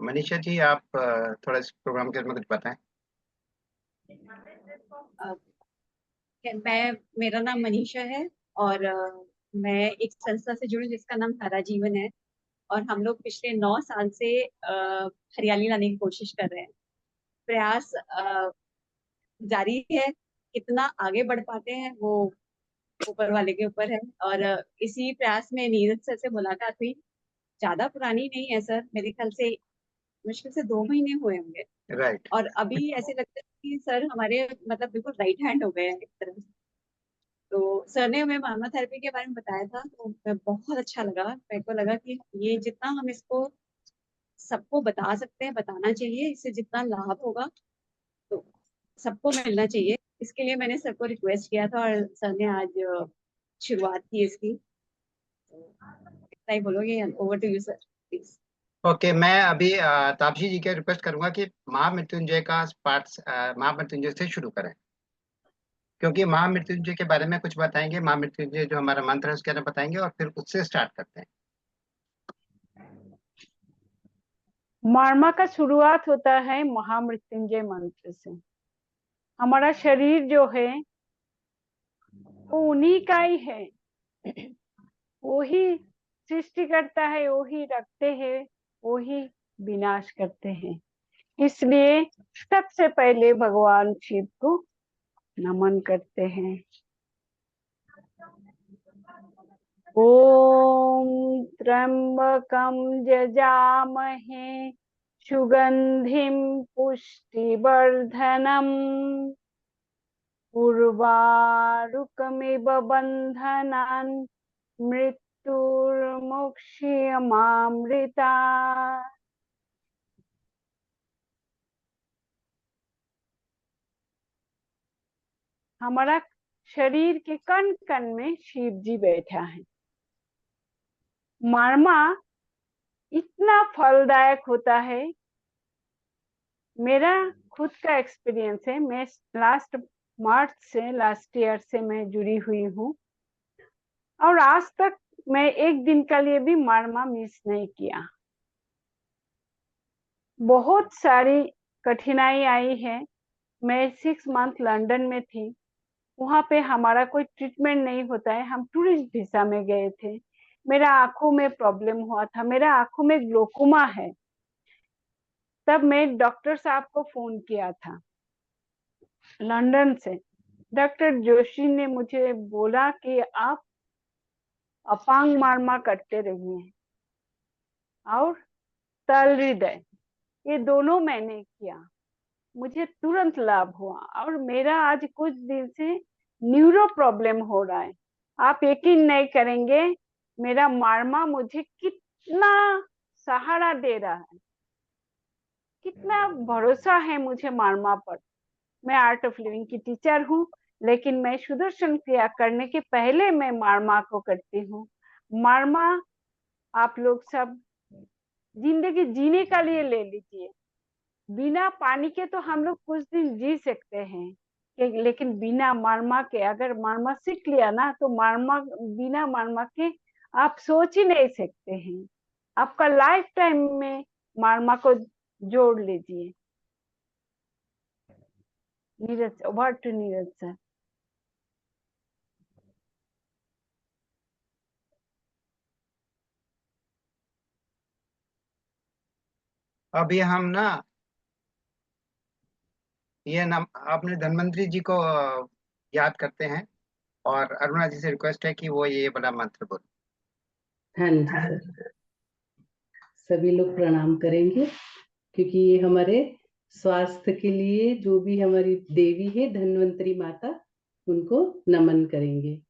मनीषा जी, आप थोड़ा इस प्रोग्राम के बारे में कुछ बताएं। अ, मेरा नाम मनीषा है और मैं एक संस्था से जुड़ी जिसका नाम हरा जीवन है। और हम लोग पिछले 9 साल से हरियाली लाने की कोशिश कर रहे हैं। प्रयास जारी है। कितना आगे बढ़ पाते हैं वो ऊपर वाले के ऊपर है। और इसी प्रयास में नीरज सर से मुलाकात हुई। ज्यादा पुरानी नहीं है सर, मेरे ख्याल से मुश्किल से 2 महीने हुए होंगे। राइट। और अभी ऐसे लगता है कि सर हमारे मतलब बिल्कुल राइट हैंड हो गए हैं एक तरह से। तो सर ने हमें मार्मा थेरेपी के बारे में बताया था, तो बहुत अच्छा लगा। मेरे को लगा कि ये जितना हम इसको सबको बता सकते हैं, बताना चाहिए। इससे जितना लाभ होगा तो सबको मिलना चाहिए। इसके लिए मैंने सर को रिक्वेस्ट किया था और सर ने आज शुरुआत की इसकी। तो इतना ही बोलोगे। Over to you sir, please. Okay, मैं अभी तापसी जी के रिक्वेस्ट करूंगा कि महामृत्युंजय का पाठ महामृत्युंजय से शुरू करें, क्योंकि महामृत्युंजय के बारे में कुछ बताएंगे। महामृत्युंजय जो हमारा मंत्र है उसके बारे में बताएंगे और फिर उससे स्टार्ट करते हैं। मार्मा का शुरुआत होता है महामृत्युंजय मंत्र से। हमारा शरीर जो है वो उन्हीं का ही है। वो ही सृष्टि करता है, वो ही रखते हैं, वो ही विनाश करते हैं। इसलिए सबसे पहले भगवान शिव को नमन करते हैं। ओम त्र्यंबकं यजामहे सुगंधिं पुष्टिवर्धनम् उर्वारुकमिव बन्धनान् मृत्युर्मुक्षीयमामृता। हमारा शरीर के कण कण में शिव जी बैठा है। मार्मा इतना फलदायक होता है। मेरा खुद का एक्सपीरियंस है। मैं लास्ट ईयर से मैं जुड़ी हुई हूँ और आज तक मैं एक दिन के लिए भी मार्मा मिस नहीं किया। बहुत सारी कठिनाई आई है। मैं 6 मंथ लंदन में थी। वहां पे हमारा कोई ट्रीटमेंट नहीं होता है। हम टूरिस्ट वीजा में गए थे। मेरा आंखों में प्रॉब्लम हुआ था। मेरा आंखों में ग्लोकोमा है। तब मैं डॉक्टर साहब को फोन किया था लंदन से। डॉक्टर जोशी ने मुझे बोला कि आप अपांग मार्मा करते रहिए और तल हृदय, ये दोनों मैंने किया। मुझे तुरंत लाभ हुआ और मेरा आज कुछ दिन से न्यूरो प्रॉब्लम हो रहा है। आप यकीन नहीं करेंगे मेरा मार्मा मुझे कितना सहारा दे रहा है, कितना भरोसा है मुझे मार्मा पर। मैं आर्ट ऑफ लिविंग की टीचर हूँ, लेकिन मैं सुदर्शन क्रिया करने के पहले मैं मार्मा को करती हूँ। मार्मा आप लोग सब जिंदगी जीने का लिए ले लीजिए। बिना पानी के तो हम लोग कुछ दिन जी सकते हैं, लेकिन बिना मार्मा के अगर मार्मा सीख लिया ना तो मार्मा बिना मार्मा के आप सोच ही नहीं सकते हैं। आपका लाइफ टाइम में मार्मा को जोड़ लीजिए। Neeraj, over to Neeraj sir. अभी हम ना ये नाम अपने धन्वंतरी जी को याद करते हैं और अरुणा जी से रिक्वेस्ट है कि वो ये बड़ा मंत्र बोले। हाँ जी सर, सभी लोग प्रणाम करेंगे क्योंकि ये हमारे स्वास्थ्य के लिए जो भी हमारी देवी है धन्वंतरी माता, उनको नमन करेंगे।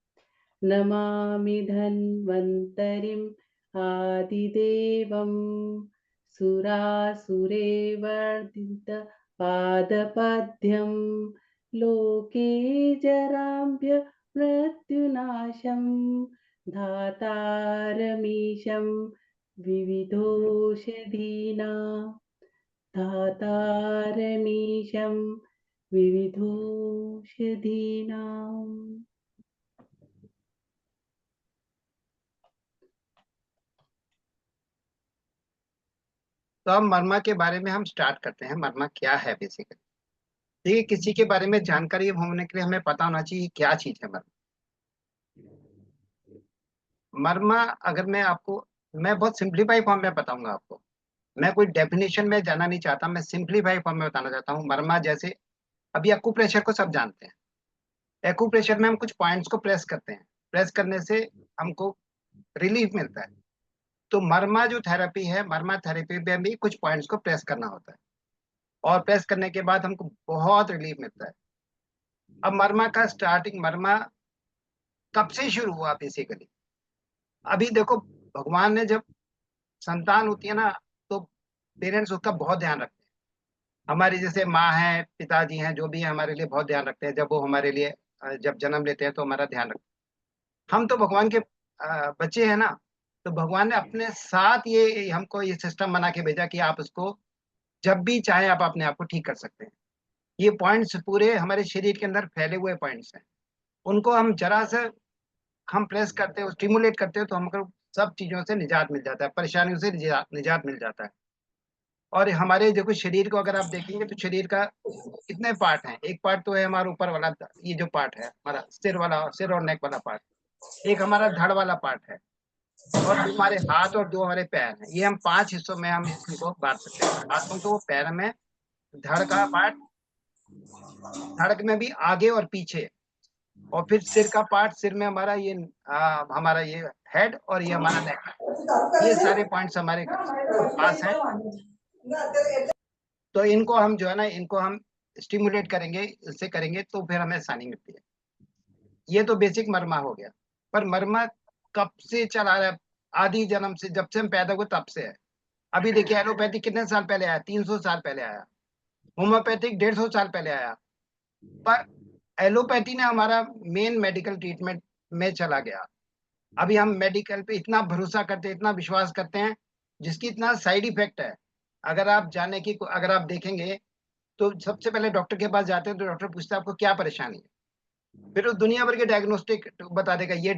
नमामि धन्वंतरिम आदिदेवम सुरासुरेवर्धित पादपद्यम लोके जराभ्य मृत्युनाशम धातारमीशं विविधोषधीना धातारमीशं विविधोषधीनाम्। तो हम मरमा के बारे में हम स्टार्ट करते हैं। मरमा क्या है बेसिकली? देखिए, किसी के बारे में जानकारी होने के लिए हमें पता होना चाहिए क्या चीज है मर्मा। मर्मा अगर मैं बहुत सिंप्लीफाई फॉर्म में बताऊंगा आपको। मैं कोई डेफिनेशन में जाना नहीं चाहता, मैं सिंप्लीफाई फॉर्म में बताना चाहता हूँ। मर्मा जैसे अभी एक्यूप्रेशर को सब जानते हैं। एक्यूप्रेशर में हम कुछ पॉइंट्स को प्रेस करते हैं, प्रेस करने से हमको रिलीफ मिलता है। तो मर्मा जो थेरेपी है, मर्मा थेरेपी में भी कुछ पॉइंट्स को प्रेस करना होता है, और प्रेस करने के बाद हमको बहुत रिलीफ मिलता है। अब मर्मा का स्टार्टिंग, मर्मा कब से शुरू हुआ बेसिकली? अभी देखो, भगवान ने जब संतान होती है ना, तो पेरेंट्स उसका बहुत ध्यान रखते हैं। हमारी जैसे माँ है, पिताजी हैं, जो भी है हमारे लिए बहुत ध्यान रखते हैं। जब वो हमारे लिए जब जन्म लेते हैं तो हमारा ध्यान रखते हैं। हम तो भगवान के बच्चे हैं ना। तो भगवान ने अपने साथ ये हमको ये सिस्टम बना के भेजा कि आप इसको जब भी चाहे आप अपने आप को ठीक कर सकते हैं। ये पॉइंट्स पूरे हमारे शरीर के अंदर फैले हुए पॉइंट्स हैं। उनको हम जरा से हम प्रेस करते हो, स्टिमुलेट करते हो, तो हमको सब चीजों से निजात मिल जाता है, परेशानियों से निजात मिल जाता है। और हमारे देखो शरीर को अगर आप देखेंगे तो शरीर का कितने पार्ट हैं। एक पार्ट तो है हमारा ऊपर वाला, ये जो पार्ट है हमारा सिर और नेक वाला पार्ट। एक हमारा धड़ वाला पार्ट है, और हमारे हाथ और दो हमारे पैर हैं। ये हम 5 हिस्सों में हम इसको बांट सकते हैं। हाथों को, पैर में, धड़ का पार्ट, धड़ में भी आगे और पीछे, और फिर सिर का पार्ट, सिर में हमारा ये हमारा ये हेड, और ये हमारा नेक है। ये सारे पॉइंट्स हमारे पास हैं। तो इनको हम जो है ना, इनको हम स्टिमुलेट करेंगे, इससे करेंगे तो फिर हमें आसानी मिलती है। ये तो बेसिक मर्मा हो गया। पर मर्मा कब से चला रहा है? आदि जन्म से, जब से हम पैदा हुए तब से है। अभी देखिए, एलोपैथी कितने साल पहले आया? 300 साल पहले आया। होम्योपैथिक 150 साल पहले आया। पर एलोपैथी ने हमारा मेन मेडिकल ट्रीटमेंट में चला गया। अभी हम मेडिकल पे इतना भरोसा करते हैं, इतना विश्वास करते हैं, जिसकी इतना साइड इफेक्ट है। अगर आप देखेंगे तो सबसे पहले डॉक्टर के पास जाते हैं तो डॉक्टर पूछता है आपको क्या परेशानी है। फिर वो दुनिया भर के डायग्नोस्टिक बता देगा, ये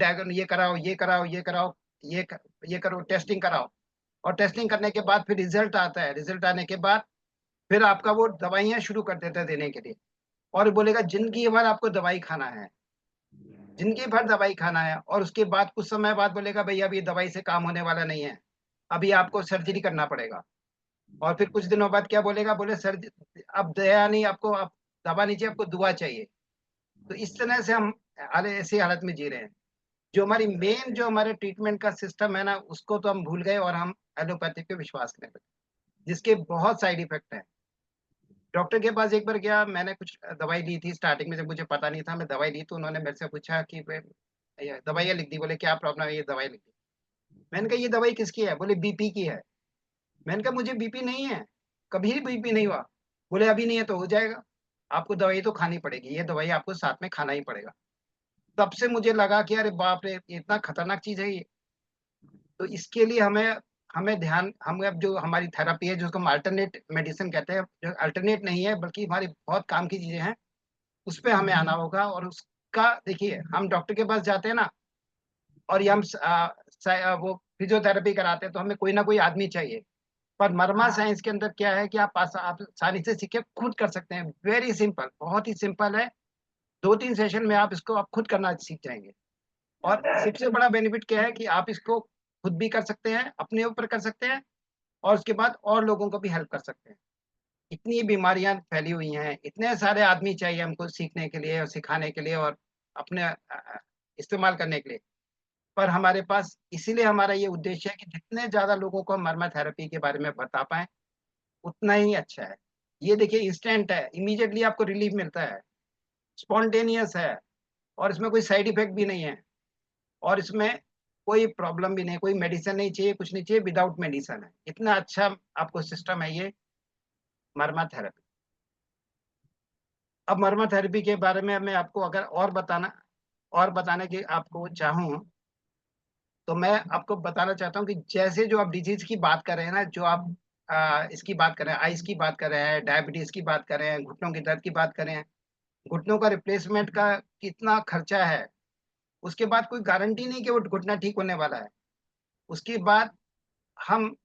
कराओ, ये कराओ, ये कराओ, ये करो, टेस्टिंग कराओ। और टेस्टिंग करने के बाद फिर रिजल्ट आता है। रिजल्ट आने के बाद फिर आपका वो दवाइयां शुरू कर देता है देने के लिए, और बोलेगा जिंदगी भर आपको दवाई खाना है, जिंदगी भर दवाई खाना है। और उसके बाद कुछ समय बाद बोलेगा भाई अब ये दवाई से काम होने वाला नहीं है, अभी आपको सर्जरी करना पड़ेगा। और फिर कुछ दिनों बाद क्या बोलेगा, बोले सर अब दया नहीं, आपको अब दवा नहीं चाहिए, आपको दुआ चाहिए। तो इस तरह से हम ऐसी हालत में जी रहे हैं। जो हमारी मेन जो हमारे ट्रीटमेंट का सिस्टम है ना, उसको तो हम भूल गए और हम एलोपैथिक पे विश्वास करने लगे, जिसके बहुत साइड इफेक्ट हैं। डॉक्टर के पास एक बार गया, मैंने कुछ दवाई ली थी स्टार्टिंग में, जब मुझे पता नहीं था। मैं दवाई ली तो उन्होंने मेरे से पूछा कि ये दवाइयाँ लिख दी। बोले क्या प्रॉब्लम है? ये दवाई लिख दी। मैंने कहा ये दवाई किसकी है? बोले बीपी की है। मैंने कहा मुझे बीपी नहीं है, कभी बीपी नहीं हुआ। बोले अभी नहीं है तो हो जाएगा, आपको दवाई तो खानी पड़ेगी, ये दवाई आपको साथ में खाना ही पड़ेगा। तब से मुझे लगा कि अरे बाप रे, ये इतना खतरनाक चीज है ये। तो इसके लिए हमें हमें ध्यान, हम अब जो हमारी थेरेपी है, जिसको हम अल्टरनेट मेडिसिन कहते हैं, जो अल्टरनेट नहीं है बल्कि हमारी बहुत काम की चीजें हैं, उस पे हमें आना होगा। और उसका देखिए, हम डॉक्टर के पास जाते हैं ना, और ये हम वो फिजियोथेरेपी कराते हैं, तो हमें कोई ना कोई आदमी चाहिए। पर मरमा साइंस के अंदर क्या है कि आप आसानी से सीख के खुद कर सकते हैं। वेरी सिंपल, बहुत ही सिंपल है। 2-3 सेशन में आप इसको आप खुद करना सीख जाएंगे। और सबसे बड़ा बेनिफिट क्या है कि आप इसको खुद भी कर सकते हैं, अपने ऊपर कर सकते हैं, और उसके बाद और लोगों को भी हेल्प कर सकते हैं। इतनी बीमारियां फैली हुई हैं, इतने सारे आदमी चाहिए हमको सीखने के लिए और सिखाने के लिए और अपने इस्तेमाल करने के लिए। पर हमारे पास, इसीलिए हमारा ये उद्देश्य है कि जितने ज्यादा लोगों को हम मरमा थेरेपी के बारे में बता पाए, उतना ही अच्छा है। ये देखिए, इंस्टेंट है, इमीडिएटली आपको रिलीफ मिलता है, स्पॉन्टेनियस है, और इसमें कोई साइड इफेक्ट भी नहीं है, और इसमें कोई प्रॉब्लम भी नहीं, कोई मेडिसिन नहीं चाहिए, कुछ नहीं चाहिए, विदाउट मेडिसिन है। इतना अच्छा आपको सिस्टम है ये मरमा थेरेपी। अब मरमा थेरेपी के बारे में मैं आपको अगर और बताने की आपको चाहूँ, तो मैं आपको बताना चाहता हूँ कि जैसे जो आप डिजीज की बात कर रहे हैं ना, जो आप इसकी बात कर रहे हैं, आइस की बात कर रहे हैं, डायबिटीज की बात कर रहे हैं, घुटनों की दर्द की बात कर रहे हैं, घुटनों का रिप्लेसमेंट का कितना खर्चा है, उसके बाद कोई गारंटी नहीं कि वो घुटना ठीक होने वाला है। उसके बाद हम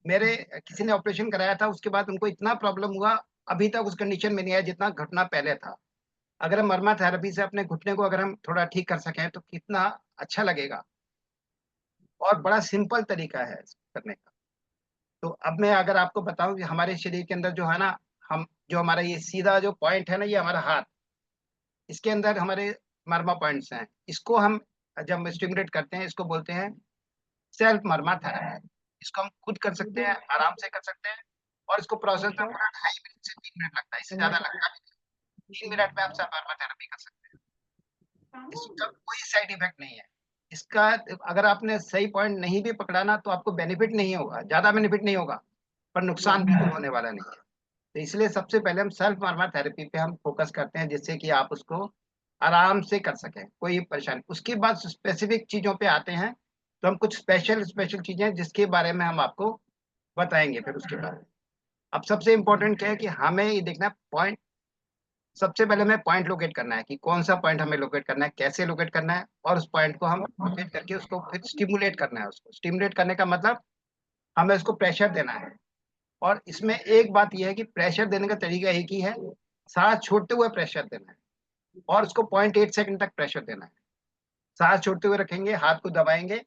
मेरे किसी ने ऑपरेशन कराया था, उसके बाद उनको इतना प्रॉब्लम हुआ, अभी तक उस कंडीशन में नहीं आया जितना घटना पहले था। अगर हम मरमा थेरेपी से अपने घुटने को अगर हम थोड़ा ठीक कर सकें तो कितना अच्छा लगेगा, और बड़ा सिंपल तरीका है करने का। तो अब मैं अगर आपको बताऊं कि हमारे शरीर के अंदर जो है ना, हम जो हमारा ये सीधा जो पॉइंट है ना, ये हमारा हाथ, इसके अंदर हमारे मर्मा पॉइंट्स हैं। इसको हम जब स्टिमुलेट करते हैं, इसको बोलते हैं सेल्फ मर्मा थेरेपी। इसको हम खुद कर सकते हैं, आराम से कर सकते हैं, और इसको प्रोसेस में पूरा 2.5 मिनट से 3 मिनट लगता है, इससे ज्यादा लगता है 3 मिनट में आप सेल्फ मर्मा थेरेपी कर सकते हैं। इसका कोई साइड इफेक्ट नहीं है। इसका अगर आपने सही पॉइंट नहीं भी पकड़ा ना, तो आपको बेनिफिट नहीं होगा, ज्यादा बेनिफिट नहीं होगा, पर नुकसान बिल्कुल होने वाला नहीं है। तो इसलिए सबसे पहले हम सेल्फ मर्मा थेरेपी पे हम फोकस करते हैं, जिससे कि आप उसको आराम से कर सकें, कोई परेशानी। उसके बाद स्पेसिफिक चीजों पे आते हैं, तो हम कुछ स्पेशल स्पेशल चीजें जिसके बारे में हम आपको बताएंगे फिर उसके बाद। अब सबसे इम्पोर्टेंट क्या है कि हमें ये देखना पॉइंट, सबसे पहले हमें पॉइंट लोकेट करना है कि कौन सा पॉइंट हमें लोकेट करना है, कैसे लोकेट करना है, और उस पॉइंट को हम लोकेट करके उसको फिर स्टिमुलेट करना है। उसको स्टिमुलेट करने का मतलब हमें उसको प्रेशर देना है। और इसमें एक बात यह है कि प्रेशर देने का तरीका एक ही है, सांस छोड़ते हुए प्रेशर देना है, और उसको 0.8 सेकंड तक प्रेशर देना है। सांस छोड़ते हुए रखेंगे, हाथ को दबाएंगे,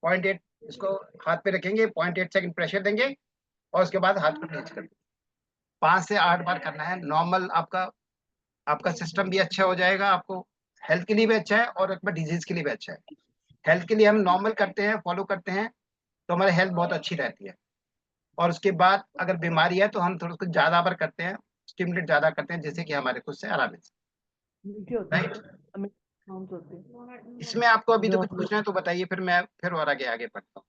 0.8, इसको हाथ पे रखेंगे, 0.8 सेकंड प्रेशर देंगे, और उसके बाद हाथ को रिलीज कर देंगे। 5 से 8 बार करना है। नॉर्मल आपका आपका सिस्टम भी अच्छा हो जाएगा, आपको हेल्थ के लिए भी अच्छा है, और एक बार डिजीज के लिए भी अच्छा है। हेल्थ के लिए हम नॉर्मल करते हैं, फॉलो करते हैं, तो हमारी हेल्थ बहुत अच्छी रहती है। और उसके बाद अगर बीमारी है तो हम थोड़ा उसको ज्यादा बार करते हैं, स्टिमुलेट ज्यादा करते हैं, जैसे कि हमारे खुद से आराम मिल सके। राइट। इसमें आपको अभी तो कुछ पूछना है तो बताइए, फिर मैं फिर और आगे आगे बढ़ता हूँ।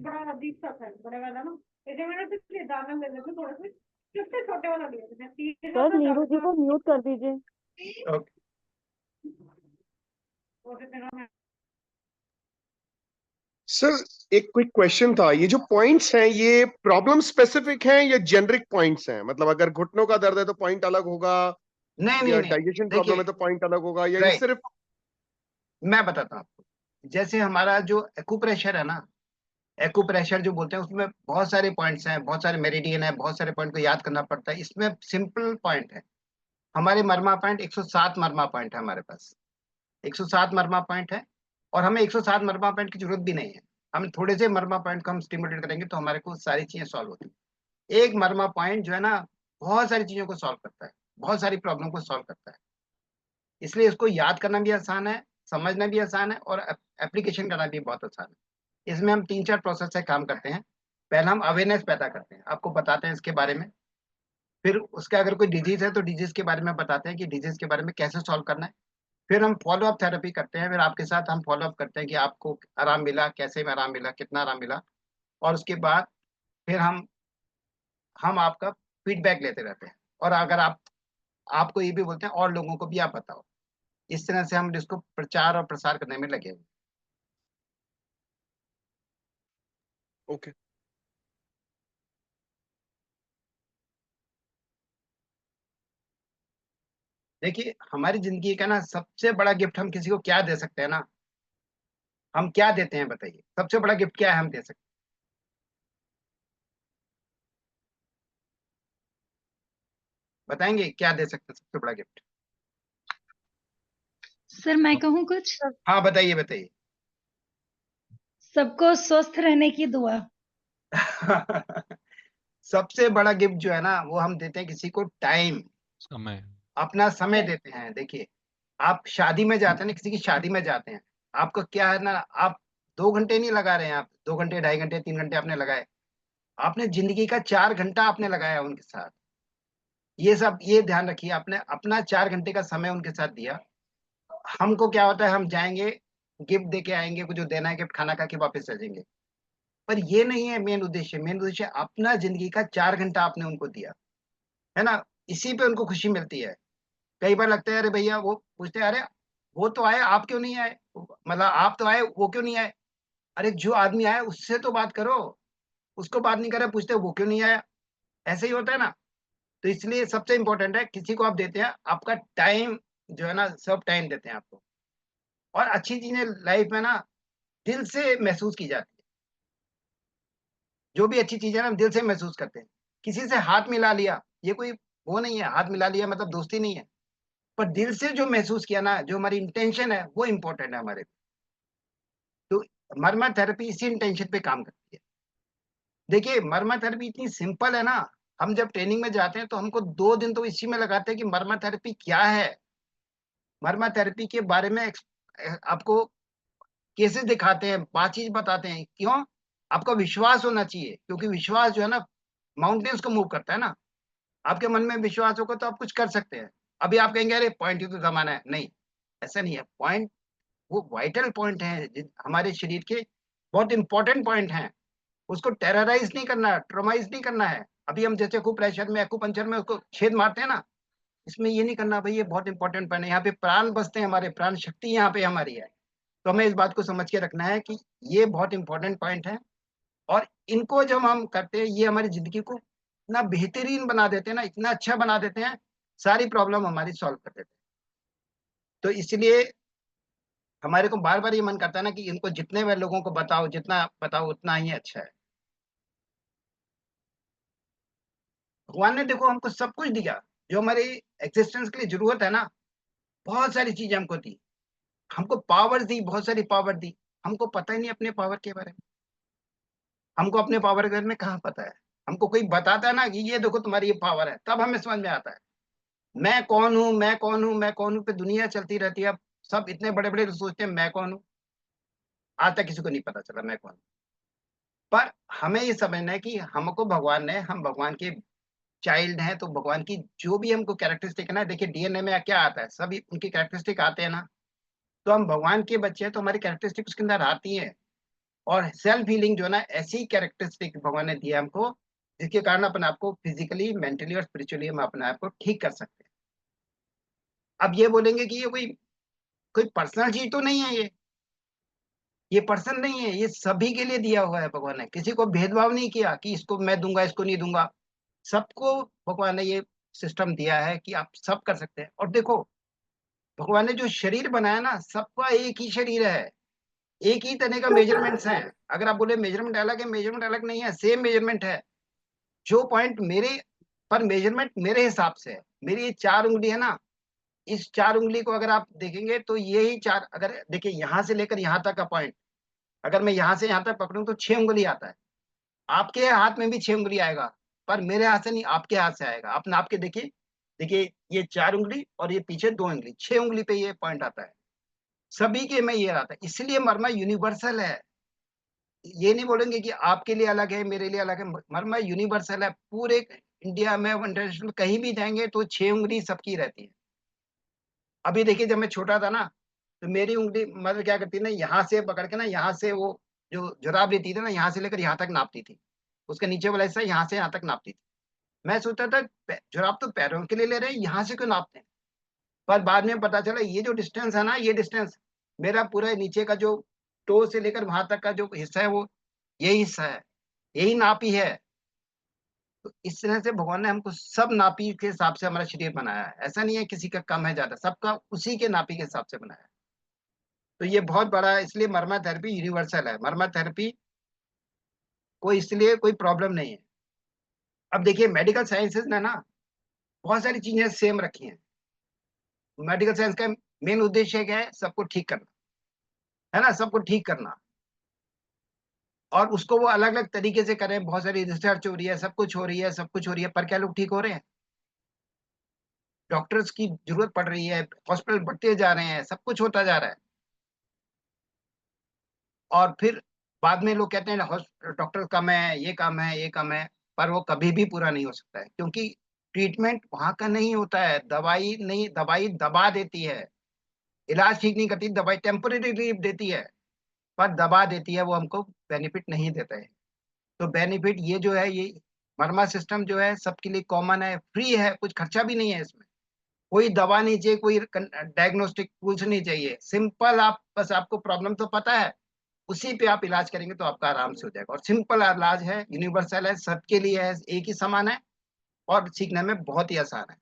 बड़ा अजीब सा था, बड़ा वाला ना, इसे मैंने तो इसलिए दाना ले लेते थोड़ा सा, सबसे छोटे वाला ले लेते हैं। सर नीरू जी को म्यूट कर दीजिए। ओके। सर एक क्विक क्वेश्चन था, ये जो पॉइंट्स हैं ये प्रॉब्लम स्पेसिफिक हैं या जेनरिक पॉइंट्स हैं? मतलब अगर घुटनों का दर्द है तो पॉइंट अलग होगा, नहीं या नहीं नहीं, डाइजेशन प्रॉब्लम देखिए, है तो पॉइंट अलग होगा, या ये राइट, सिर्फ? मैं बताता हूँ आपको। जैसे हमारा जो एक्यूप्रेशर है ना, एक्यूप्रेशर जो बोलते हैं, उसमें बहुत सारे पॉइंट्स हैं, बहुत सारे मेरिडियन है, बहुत सारे पॉइंट को याद करना पड़ता है। इसमें सिंपल पॉइंट है। हमारे मर्मा पॉइंट 107 मर्मा पॉइंट है हमारे पास, 107 मर्मा पॉइंट है। और हमें 107 मर्मा पॉइंट की जरूरत भी नहीं है। हम थोड़े से मर्मा पॉइंट को हम स्टिमुलेट करेंगे तो हमारे को सारी चीजें सॉल्व होती है। एक मर्मा पॉइंट जो है ना, बहुत सारी चीजों को सॉल्व करता है, बहुत सारी प्रॉब्लम को सॉल्व करता है। इसलिए इसको याद करना भी आसान है, समझना भी आसान है, और एप्लीकेशन करना भी बहुत आसान है। इसमें हम 3-4 प्रोसेस से काम करते हैं। पहले हम अवेयरनेस पैदा करते हैं, आपको बताते हैं इसके बारे में। फिर उसका अगर कोई डिजीज है तो डिजीज के बारे में बताते हैं कि डिजीज के बारे में कैसे सॉल्व करना है। फिर हम फॉलो अप थेरेपी करते हैं, फिर आपके साथ हम फॉलो अप करते हैं कि आपको आराम मिला, कैसे में आराम मिला, कितना आराम मिला। और उसके बाद फिर हम आपका फीडबैक लेते रहते हैं। और अगर आपको ये भी बोलते हैं और लोगों को भी आप बताओ। इस तरह से हम इसको प्रचार और प्रसार करने में लगे हुए हैं। ओके। देखिए, हमारी जिंदगी का ना सबसे बड़ा गिफ्ट हम किसी को क्या दे सकते हैं ना, हम क्या देते हैं बताइए, सबसे बड़ा गिफ्ट क्या है हम दे सकते हैं? बताएंगे क्या दे सकते हैं सबसे बड़ा गिफ्ट? सर मैं कहूँ कुछ? हाँ, बताइए बताइए। सबको स्वस्थ रहने की दुआ। सबसे बड़ा गिफ्ट जो है ना, वो हम देते हैं किसी को टाइम, समय। अपना समय देते हैं। देखिए, आप शादी में जाते हैं ना, किसी की शादी में जाते हैं, आपको क्या है ना, आप 2 घंटे नहीं लगा रहे हैं, आप 2 घंटे, 2.5 घंटे, 3 घंटे आपने लगाए, आपने जिंदगी का 4 घंटा आपने लगाया उनके साथ। ये सब ये ध्यान रखिए, आपने अपना 4 घंटे का समय उनके साथ दिया। हमको क्या होता है, हम जाएंगे, गिफ्ट दे के आएंगे, कुछ जो देना है गिफ्ट, खाना खा के वापस आ जाएंगे। पर ये नहीं है मेन उद्देश्य। मेन उद्देश्य अपना जिंदगी का 4 घंटा आपने उनको दिया, है ना। इसी पे उनको खुशी मिलती है। कई बार लगता है अरे भैया, वो पूछते हैं, अरे वो तो आए, आप क्यों नहीं आए, मतलब आप तो आए, वो क्यों नहीं आए। अरे जो आदमी आया उससे तो बात करो, उसको बात नहीं करे, पूछते वो क्यों नहीं आया। ऐसे ही होता है ना। तो इसलिए सबसे इंपॉर्टेंट है, किसी को आप देते हैं आपका टाइम, जो है ना, सब टाइम देते हैं आपको। और अच्छी चीजें लाइफ में ना दिल से महसूस की जाती जो भी अच्छी चीज है ना हम दिल से महसूस करते हैं। किसी से हाथ मिला लिया, ये कोई वो नहीं है, हाथ मिला लिया मतलब दोस्ती नहीं है, पर दिल से जो महसूस किया ना, जो हमारी इंटेंशन है वो इम्पोर्टेंट है हमारे। तो मर्मा थेरेपी इसी इंटेंशन पे काम करती है। देखिए मर्मा थेरेपी इतनी सिंपल है ना, हम जब ट्रेनिंग में जाते हैं तो हमको 2 दिन तो इसी में लगाते हैं कि मर्मा थेरेपी क्या है। मर्मा थेरेपी के बारे में आपको केसेस दिखाते हैं, बातचीत बताते हैं। क्यों? आपका विश्वास होना चाहिए, क्योंकि विश्वास जो है ना माउंटेन्स को मूव करता है ना। आपके मन में विश्वास होगा तो आप कुछ कर सकते हैं। अभी आप कहेंगे अरे पॉइंट ही तो जमाना है, नहीं, ऐसा नहीं है। पॉइंट वो वाइटल पॉइंट है हमारे शरीर के, बहुत इंपॉर्टेंट पॉइंट हैं। उसको टेरराइज नहीं करना है, ट्रोमाइज नहीं करना है। अभी हम जैसे प्रेशर में एक्यूपंक्चर में उसको छेद मारते हैं ना, इसमें ये नहीं करना भाई, ये बहुत इंपॉर्टेंट पॉइंट है। यहाँ पे प्राण बसते हैं, हमारे प्राण शक्ति यहाँ पे हमारी है। तो हमें इस बात को समझ के रखना है कि ये बहुत इंपॉर्टेंट पॉइंट है, और इनको जब हम करते हैं ये हमारी जिंदगी को इतना बेहतरीन बना देते हैं ना, इतना अच्छा बना देते हैं, सारी प्रॉब्लम हमारी सॉल्व कर देते हैं। तो इसलिए हमारे को बार बार ये मन करता है ना कि इनको जितने बार लोगों को बताओ, जितना बताओ उतना ही अच्छा है। भगवान ने देखो हमको सब कुछ दिया, जो हमारी एग्जिस्टेंस के लिए जरूरत है ना, बहुत सारी चीजें हमको दी। हमको पावर दी, बहुत सारी पावर दी। हमको पता ही नहीं अपने पावर के बारे में। हमको अपने पावर के बारे में कहाँ पता है। हमको कोई बताता है ना कि ये देखो तुम्हारी ये पावर है, तब हमें समझ में आता है मैं कौन हूँ, मैं कौन हूँ, मैं कौन हूँ पे दुनिया चलती रहती है। अब सब इतने बड़े बड़े सोचते हैं मैं कौन हूँ, आज तक किसी को नहीं पता चला मैं कौन हूँ। पर हमें ये समझना है कि हमको भगवान ने, हम भगवान के चाइल्ड हैं, तो भगवान की जो भी हमको कैरेक्टरिस्टिक है ना, देखिए डीएनए में क्या आता है, सभी उनकी कैरेक्टरिस्टिक आते हैं ना। तो हम भगवान के बच्चे हैं तो हमारी कैरेक्टरिस्टिक उसके अंदर आती है। और सेल्फ हीलिंग जो है ना, ऐसी कैरेक्टरिस्टिक भगवान ने दिया हमको, जिसके कारण अपने आप को फिजिकली, मेंटली और स्पिरिचुअली हम अपने आप को ठीक कर सकते हैं। अब ये बोलेंगे कि ये कोई कोई पर्सनल चीज तो नहीं है, ये पर्सन नहीं है, ये सभी के लिए दिया हुआ है भगवान ने। किसी को भेदभाव नहीं किया कि इसको मैं दूंगा इसको नहीं दूंगा। सबको भगवान ने ये सिस्टम दिया है कि आप सब कर सकते हैं। और देखो भगवान ने जो शरीर बनाया ना, सबका एक ही शरीर है, एक ही तरह का मेजरमेंट्स हैं। अगर आप बोले मेजरमेंट अलग है, मेजरमेंट अलग नहीं है, सेम मेजरमेंट है। जो पॉइंट मेरे पर मेजरमेंट मेरे हिसाब से है, मेरी ये 4 उंगली है ना, इस 4 उंगली को अगर आप देखेंगे तो यही 4, अगर देखिए यहाँ से लेकर यहाँ तक का पॉइंट, अगर मैं यहाँ से यहाँ तक पकड़ूं तो 6 उंगली आता है। आपके हाथ में भी 6 उंगली आएगा, पर मेरे हाथ से नहीं, आपके हाथ से आएगा। आप नाप के देखिए, देखिए ये 4 उंगली और ये पीछे 2 उंगली, 6 उंगली पे ये पॉइंट आता है। सभी के में ये आता है, इसलिए मर्मा यूनिवर्सल है। ये नहीं बोलेंगे कि आपके लिए अलग है मेरे लिए अलग है, मर्मा यूनिवर्सल है। पूरे इंडिया में, इंटरनेशनल कहीं भी जाएंगे तो 6 उंगली सबकी रहती है। अभी देखिए जब मैं छोटा था ना, तो मेरी उंगली मदर क्या करती ना, यहाँ से पकड़ के ना, यहाँ से वो जो जुराब लेती थी ना, यहाँ से लेकर यहाँ तक नापती थी। उसके नीचे वाला हिस्सा यहाँ से यहाँ तक नापती थी। मैं सोचता था जुराब तो पैरों के लिए ले रहे हैं, यहाँ से क्यों नापते हैं। पर बाद में पता चला ये जो डिस्टेंस है ना, ये डिस्टेंस मेरा पूरा नीचे का जो टो से लेकर वहां तक का जो हिस्सा है, वो यही हिस्सा है, यही नापी है। तो इस तरह से भगवान ने हमको सब नापी के हिसाब से हमारा शरीर बनाया है। ऐसा नहीं है किसी का कम है ज्यादा, सबका उसी के नापी के हिसाब से बनाया है। तो ये बहुत बड़ा है, इसलिए मर्मा थेरेपी यूनिवर्सल है। मर्मा थेरेपी कोई इसलिए कोई प्रॉब्लम नहीं है। अब देखिए मेडिकल साइंसेज ने ना बहुत सारी चीजें सेम रखी हैं। मेडिकल साइंस का मेन उद्देश्य क्या है, सबको ठीक करना है ना, सबको ठीक करना। और उसको वो अलग अलग तरीके से करें, बहुत सारी रिसर्च हो रही है, सब कुछ हो रही है, सब कुछ हो रही है, पर क्या लोग ठीक हो रहे हैं? डॉक्टर्स की जरूरत पड़ रही है, हॉस्पिटल बढ़ते जा रहे हैं, सब कुछ होता जा रहा है। और फिर बाद में लोग कहते हैं डॉक्टर कम है, ये कम है, ये कम है। पर वो कभी भी पूरा नहीं हो सकता है, क्योंकि ट्रीटमेंट वहां का नहीं होता है। दवाई नहीं, दवाई दबा देती है, इलाज ठीक नहीं करती। दवाई टेम्पररी रिलीफ देती है, पर दबा देती है, वो हमको बेनिफिट नहीं देता है। तो बेनिफिट ये जो है, ये मर्मा सिस्टम जो है सबके लिए कॉमन है, फ्री है, कुछ खर्चा भी नहीं है इसमें। कोई दवा नहीं चाहिए, कोई डायग्नोस्टिक टूल्स नहीं चाहिए। सिंपल, आप बस, आपको प्रॉब्लम तो पता है, उसी पे आप इलाज करेंगे तो आपका आराम से हो जाएगा। और सिंपल इलाज है, यूनिवर्सल है, सबके लिए है, एक ही समान है, और सीखने में बहुत ही आसान है।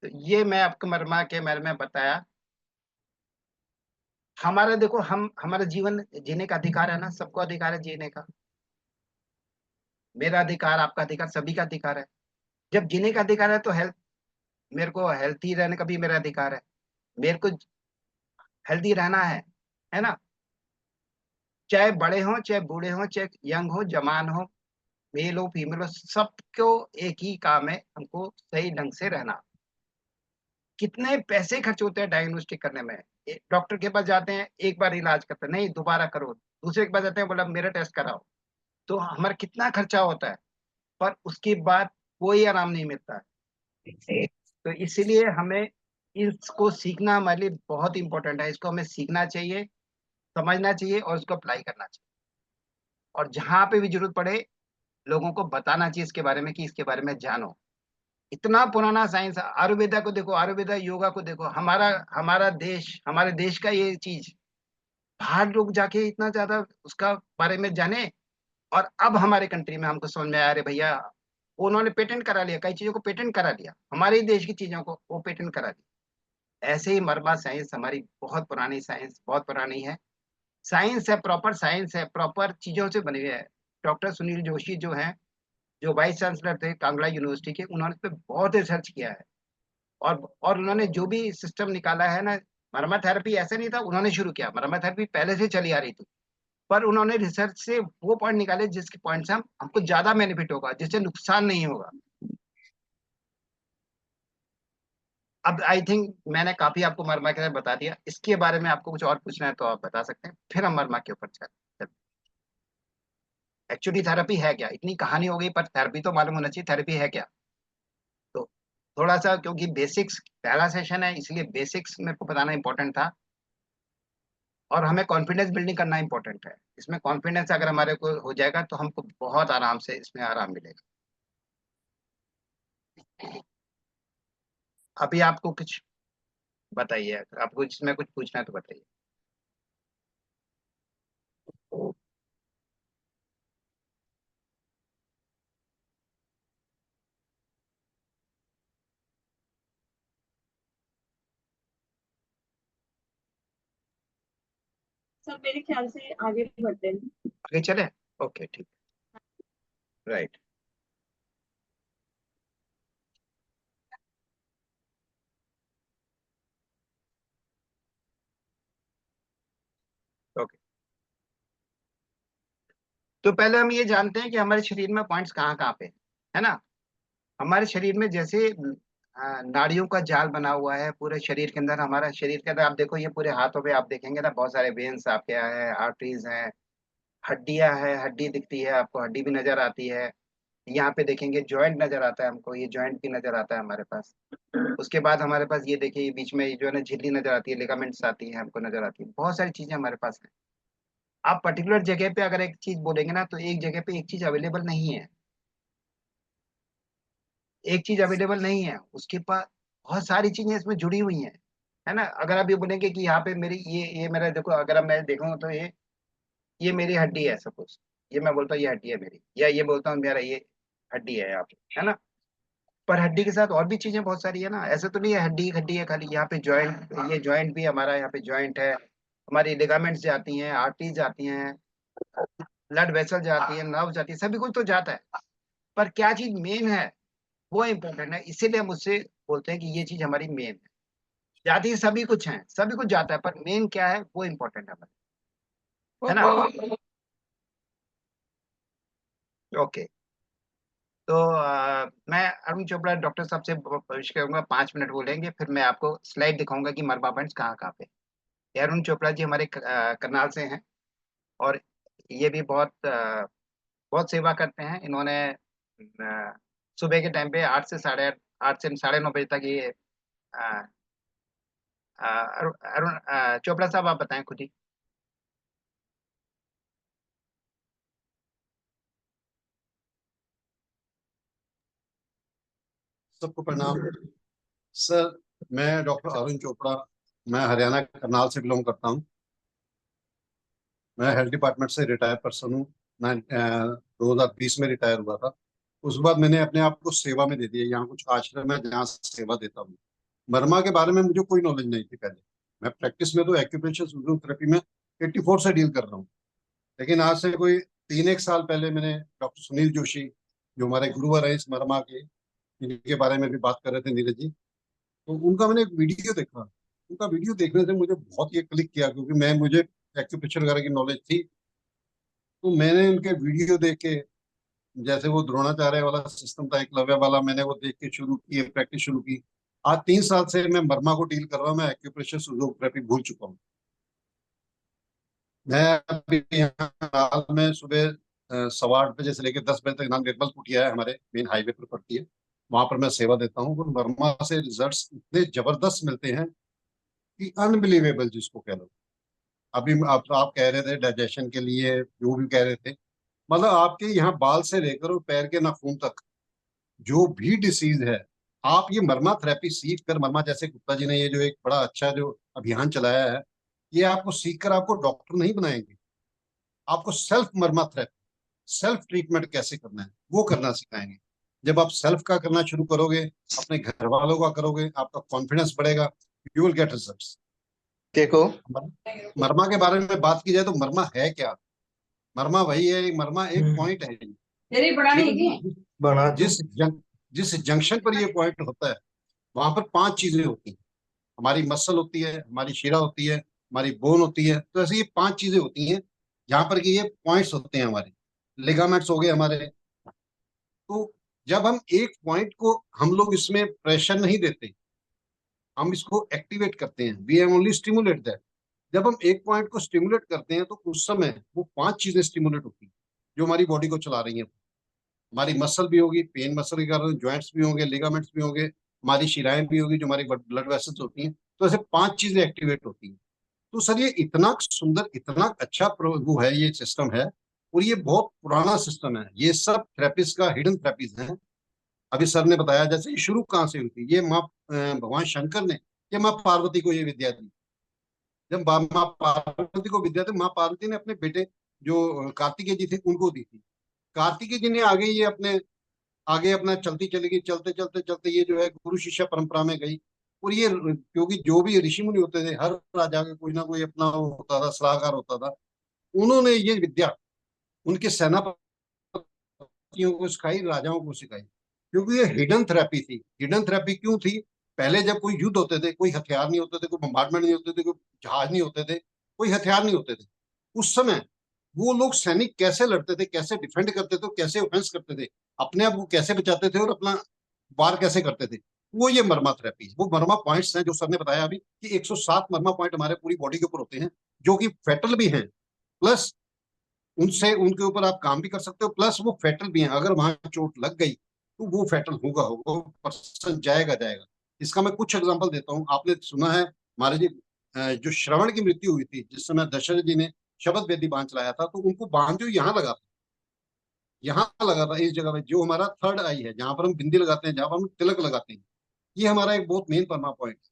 तो ये मैं आपको मरमा के बारे में बताया। हमारा देखो, हम हमारा जीवन जीने का अधिकार है ना, सबको अधिकार है जीने का। मेरा अधिकार, आपका अधिकार, सभी का अधिकार है। जब जीने का अधिकार है तो हेल्थ, मेरे को हेल्थी रहने का भी मेरा अधिकार है। मेरे को हेल्दी रहना है ना। चाहे बड़े हो, चाहे बूढ़े हो, चाहे यंग हो, जवान हो, मेल हो, फीमेल हो, सबको एक ही काम है, हमको सही ढंग से रहना। कितने पैसे खर्च होते हैं डायग्नोस्टिक करने में। डॉक्टर के पास जाते हैं, एक बार इलाज करते हैं, नहीं दोबारा करो। दूसरे के पास जाते हैं, बोला मेरा टेस्ट कराओ। तो हमारा कितना खर्चा होता है, पर उसके बाद कोई आराम नहीं मिलता है। तो इसीलिए हमें इसको सीखना हमारे लिए बहुत इंपॉर्टेंट है। इसको हमें सीखना चाहिए, समझना चाहिए और उसको अप्लाई करना चाहिए। और जहां पे भी जरूरत पड़े, लोगों को बताना चाहिए इसके बारे में, कि इसके बारे में जानो। इतना पुराना साइंस, आयुर्वेदा को देखो, आयुर्वेदा योगा को देखो। हमारा हमारा देश, हमारे देश का ये चीज बाहर लोग जाके इतना ज्यादा उसका बारे में जाने, और अब हमारे कंट्री में हमको समझ में आया, अरे भैया, उन्होंने पेटेंट करा लिया, कई चीजों को पेटेंट करा लिया, हमारे ही देश की चीजों को वो पेटेंट करा लिया। ऐसे ही मरमा साइंस हमारी बहुत पुरानी साइंस, बहुत पुरानी है। साइंस है, प्रॉपर साइंस है, प्रॉपर चीजों से बनी हुई है। डॉक्टर सुनील जोशी जो हैं, जो वाइस चांसलर थे कांगड़ा यूनिवर्सिटी के, उन्होंने इस पे बहुत रिसर्च किया है। और उन्होंने जो भी सिस्टम निकाला है ना, मरमा थेरेपी ऐसे नहीं था उन्होंने शुरू किया, मरमा थेरेपी पहले से चली आ रही थी। पर उन्होंने रिसर्च से वो पॉइंट निकाले जिसके पॉइंट से हमको ज्यादा बेनिफिट होगा, जिससे नुकसान नहीं होगा। अब आई थिंक मैंने काफी आपको मरमा के बारे में बता दिया। इसके बारे में आपको कुछ और पूछना है तो आप बता सकते हैं, फिर हम मरमा के ऊपर चलते। एक्चुअली थेरेपी है क्या, इतनी कहानी हो गई, पर थेरेपी तो मालूम होना चाहिए, थेरेपी है क्या। तो थोड़ा सा, क्योंकि बेसिक्स पहला सेशन है, इसलिए बेसिक्स मेरे को बताना इंपॉर्टेंट था। और हमें कॉन्फिडेंस बिल्डिंग करना इंपॉर्टेंट है। इसमें कॉन्फिडेंस अगर हमारे को हो जाएगा तो हमको बहुत आराम से इसमें आराम मिलेगा। अभी आपको कुछ बताइए, अगर आपको इसमें कुछ पूछना है तो बताइए। सब मेरे ख्याल से आगे बढ़ते हैं। आगे चले, ओके ठीक, राइट। ओके, तो पहले हम ये जानते हैं कि हमारे शरीर में पॉइंट्स कहाँ कहाँ पे है ना। हमारे शरीर में जैसे नाड़ियों का जाल बना हुआ है पूरे शरीर के अंदर। हमारा शरीर के अंदर आप देखो, ये पूरे हाथों पे आप देखेंगे ना, बहुत सारे वेन्स आपके यहाँ है, आर्टरीज हैं, हड्डियां हैं, हड्डी दिखती है आपको, हड्डी भी नजर आती है। यहाँ पे देखेंगे जॉइंट नजर आता है हमको, ये जॉइंट भी नजर आता है हमारे पास। उसके बाद हमारे पास ये देखिए, बीच में ये जो है ना झिल्ली नजर आती है, लिगामेंट्स आती है हमको, नजर आती है, बहुत सारी चीजें हमारे पास है। आप पर्टिकुलर जगह पे अगर एक चीज बोलेंगे ना, तो एक जगह पे एक चीज अवेलेबल नहीं है, एक चीज अवेलेबल नहीं है, उसके पास बहुत सारी चीजें इसमें जुड़ी हुई हैं, है ना। अगर आप ये बोलेंगे कि यहाँ पे मेरी ये मेरा देखो, अगर अब मैं देखूँ तो ये मेरी हड्डी है सपोज, ये मैं बोलता हूँ ये हड्डी है मेरी, या ये बोलता हूँ मेरा ये हड्डी है यहाँ पे, है ना। पर हड्डी के साथ और भी चीजें बहुत सारी है ना, ऐसे तो नहीं है हड्डी हड्डी है खाली। यहाँ पे जॉइंट, ये जॉइंट भी हमारा, यहाँ पे जॉइंट है, हमारी लिगामेंट्स जाती हैं, आर्टरीज जाती हैं, ब्लड वेसल जाती है, नर्व जाती है, सभी कुछ तो जाता है। पर क्या चीज मेन है, वो इम्पोर्टेंट है, इसीलिए हम उससे बोलते हैं कि ये चीज हमारी मेन है। जाती है सभी कुछ है, सभी कुछ जाता है, पर मेन क्या है वो इम्पोर्टेंट है हमारे, है ना। ओके, तो मैं अरुण चोपड़ा डॉक्टर साहब से भविष्य करूंगा, 5 मिनट बोलेंगे, फिर मैं आपको स्लाइड दिखाऊंगा कि मरबा पॉइंट्स कहाँ कहाँ पे। ये अरुण चोपड़ा जी हमारे करनाल से हैं, और ये भी बहुत सेवा करते हैं। इन्होंने सुबह के टाइम पे 8 से 9 बजे तक ये अ, अरुण अरुण चोपड़ा साहब आप बताएं खुद ही। सबको प्रणाम सर। मैं डॉक्टर अरुण चोपड़ा, मैं हरियाणा करनाल से बिलोंग करता हूँ। मैं हेल्थ डिपार्टमेंट से रिटायर पर्सन हूँ। मैं 2020 में रिटायर हुआ था। उसके बाद मैंने अपने आप को सेवा में दे दिया। यहाँ कुछ आश्रम है जहाँ सेवा देता हूँ। बर्मा के बारे में मुझे कोई नॉलेज नहीं थी पहले। मैं प्रैक्टिस में तो एक्यूप्रेशर फिजियोथेरेपी में 84 से डील कर रहा हूँ, लेकिन आज से कोई 3-1 साल पहले मैंने डॉक्टर सुनील जोशी, जो हमारे गुरुवर है इस मरमा के, इनके बारे में भी बात कर रहे थे नीरज जी, तो उनका मैंने एक वीडियो देखा। उनका वीडियो देखने से मुझे बहुत ये क्लिक किया, क्योंकि मुझे एक्यूप्रेशर वगैरह की नॉलेज थी। तो मैंने उनके वीडियो देख के, जैसे वो द्रोणाचार्य वाला सिस्टम था एकलव्य वाला, मैंने वो देख के शुरू की, प्रैक्टिस शुरू की। आज 3 साल से मैं मरमा को डील कर रहा हूँ, मैं एक्यूप्रेशर फिजियोथेरेपी भूल चुका हूँ। मैं अभी यहाँ हाल में सुबह 8:15 से लेकर 10 बजे तक नाम निर्मल कुटिया है, हमारे मेन हाईवे पर पड़ती है, वहां पर मैं सेवा देता हूँ। और वर्मा से रिजल्ट्स इतने जबरदस्त मिलते हैं कि अनबिलीवेबल, जिसको कह लो। अभी आप कह रहे थे डाइजेशन के लिए, जो भी कह रहे थे, मतलब आपके यहाँ बाल से लेकर और पैर के नाखून तक जो भी डिसीज है, आप ये मरमा थेरेपी सीख कर, मरमा जैसे गुप्ता जी ने ये जो एक बड़ा अच्छा जो अभियान चलाया है, ये आपको सीख कर आपको डॉक्टर नहीं बनाएंगे, आपको सेल्फ मरमा थेरेपी, सेल्फ ट्रीटमेंट कैसे करना है वो करना सिखाएंगे। जब आप सेल्फ का करना शुरू करोगे, अपने घर वालों का करोगे, आपका कॉन्फिडेंस बढ़ेगा, यू विल गेट रिजल्ट्स। देखो, मरमा के बारे में बात की जाए तो मरमा है क्या? मरमा वही है, मरमा एक पॉइंट है। जिस जिस जंक्शन पर ये पॉइंट होता है, वहां पर 5 चीजें होती हैं। हमारी मसल होती है, हमारी शिरा होती है, हमारी बोन होती है। तो ऐसे ये 5 चीजें होती हैं जहां पर कि ये पॉइंट्स होते हैं हमारे, लिगामेंट्स हो गए हमारे। तो जब हम एक पॉइंट को, हम लोग इसमें प्रेशर नहीं देते, हम इसको एक्टिवेट करते हैं, वी ओनली स्टिमुलेट दैट। जब हम एक पॉइंट को स्टिमुलेट करते हैं तो उस समय वो 5 चीजें स्टिमुलेट होती हैं जो हमारी बॉडी को चला रही हैं। हमारी मसल भी होगी, पेन मसल के कारण ज्वाइंट्स भी होंगे, लिगामेंट्स भी होंगे, हमारी शिराएं भी होगी, जो हमारी ब्लड वेसल्स होती हैं। तो ऐसे 5 चीजें एक्टिवेट होती हैं। तो सर ये इतना सुंदर, इतना अच्छा वो है, ये सिस्टम है, और ये बहुत पुराना सिस्टम है। ये सब थेरेपीज का हिडन थेरेपीज हैं। अभी सर ने बताया जैसे ये शुरू कहाँ से हुई थी, ये भगवान शंकर ने, ये माँ पार्वती को ये विद्या दी। जब माँ पार्वती को विद्या दी, माँ पार्वती ने अपने बेटे जो कार्तिकेय जी थे उनको दी थी। कार्तिकेय जी ने आगे अपना चलती चली गई, चलते चलते चलते ये जो है गुरु शिष्य परंपरा में गई। और ये, क्योंकि जो भी ऋषि मुनि होते थे, हर राजा का कोई ना कोई अपना वो होता था, सलाहकार होता था, उन्होंने ये विद्या उनके सेनापतियों को सिखाई, राजाओं को सिखाई। क्योंकि ये हिडन थेरेपी थी। हिडन थेरेपी क्यों थी? पहले जब कोई युद्ध होते थे, कोई हथियार नहीं होते थे, कोई बम्बार्डमेंट नहीं होते थे, कोई जहाज नहीं होते थे, कोई हथियार नहीं होते थे, उस समय वो लोग सैनिक कैसे लड़ते थे, कैसे डिफेंड करते थे, कैसे ऑफेंस करते थे, अपने आप को कैसे बचाते थे और अपना वार कैसे करते थे, वो ये मरमा थेरेपी, वो मरमा पॉइंट्स हैं जो सर ने बताया अभी कि 107 मरमा पॉइंट हमारे पूरी बॉडी के ऊपर होते हैं, जो कि फेटल भी हैं, प्लस उनसे उनके ऊपर आप काम भी कर सकते हो, प्लस वो फेटल भी हैं। अगर वहां चोट लग गई तो वो फेटल होगा, पर्सन जाएगा जाएगा। इसका मैं कुछ एग्जांपल देता हूँ। आपने सुना है हमारे जी जो श्रवण की मृत्यु हुई थी, जिस समय दशरथ जी ने शबद वेदी बांध चलाया था, तो उनको बांध जो यहाँ लगा था, यहाँ लगा था इस जगह पे, जो हमारा थर्ड आई है, जहां पर हम बिंदी लगाते हैं, जहां पर हम तिलक लगाते हैं, ये हमारा एक बहुत मेन परमा पॉइंट है।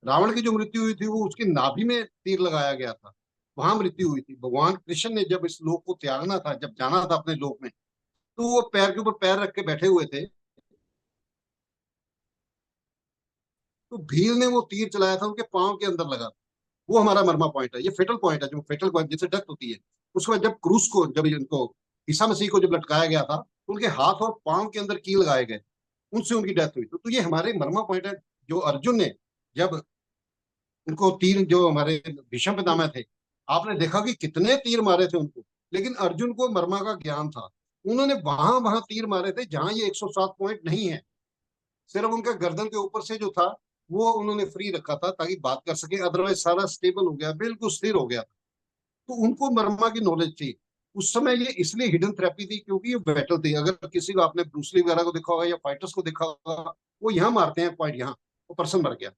रावण की जो मृत्यु हुई थी वो उसकी नाभि में तीर लगाया गया था, वहां मृत्यु हुई थी। भगवान कृष्ण ने जब इस लोक को त्यागना था, जब जाना था अपने लोक में, तो वो पैर के ऊपर पैर रख के बैठे हुए थे, तो भील ने वो तीर चलाया था, उनके पांव के अंदर लगा। वो हमारा मरमा पॉइंट है, ये फेटल पॉइंट है, जो फेटल पॉइंट जैसे डेथ होती है। उसके बाद जब क्रूस को, जब इनको ईसा मसीह को जब लटकाया गया था, तो उनके हाथ और पांव के अंदर कील लगाए गए, उनसे उनकी डेथ हुई। तो ये हमारे मरमा पॉइंट है। जो अर्जुन ने जब उनको तीर, जो हमारे भीष्म पितामह थे, आपने देखा कि कितने तीर मारे थे उनको, लेकिन अर्जुन को मरमा का ज्ञान था। उन्होंने वहां वहां तीर मारे थे जहां ये 107 पॉइंट नहीं है। सिर्फ उनका गर्दन के ऊपर से जो था वो उन्होंने फ्री रखा था ताकि बात कर सके, अदरवाइज सारा स्टेबल हो गया, बिल्कुल स्थिर हो गया। तो उनको मरमा की नॉलेज थी। उस समय ये इसलिए हिडन थेरेपी थी क्योंकि ये बैटल थी। अगर किसी को, आपने ब्रूसली वगैरह को देखा होगा या फाइटर्स को देखा होगा, वो यहाँ मारते हैं पॉइंट, यहाँ वो पर्सन मर गया,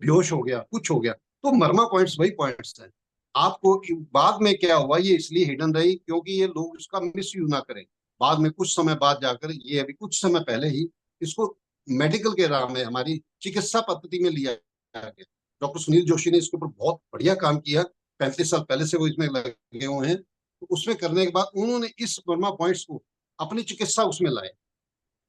बेहोश हो गया, कुछ हो गया। तो मरमा पॉइंट्स वही पॉइंट्स हैं। आपको बाद में क्या हुआ, ये इसलिए हिडन रही क्योंकि ये लोग इसका मिस यूज ना करें। बाद में कुछ समय बाद जाकर, ये अभी कुछ समय पहले ही इसको मेडिकल के राह में, हमारी चिकित्सा पद्धति में लिया गया। डॉक्टर सुनील जोशी ने इसके ऊपर बहुत बढ़िया काम किया। 35 साल पहले से वो इसमें लगे हुए हैं। तो उसमें करने के बाद उन्होंने इस मरमा पॉइंट्स को अपनी चिकित्सा उसमें लाए।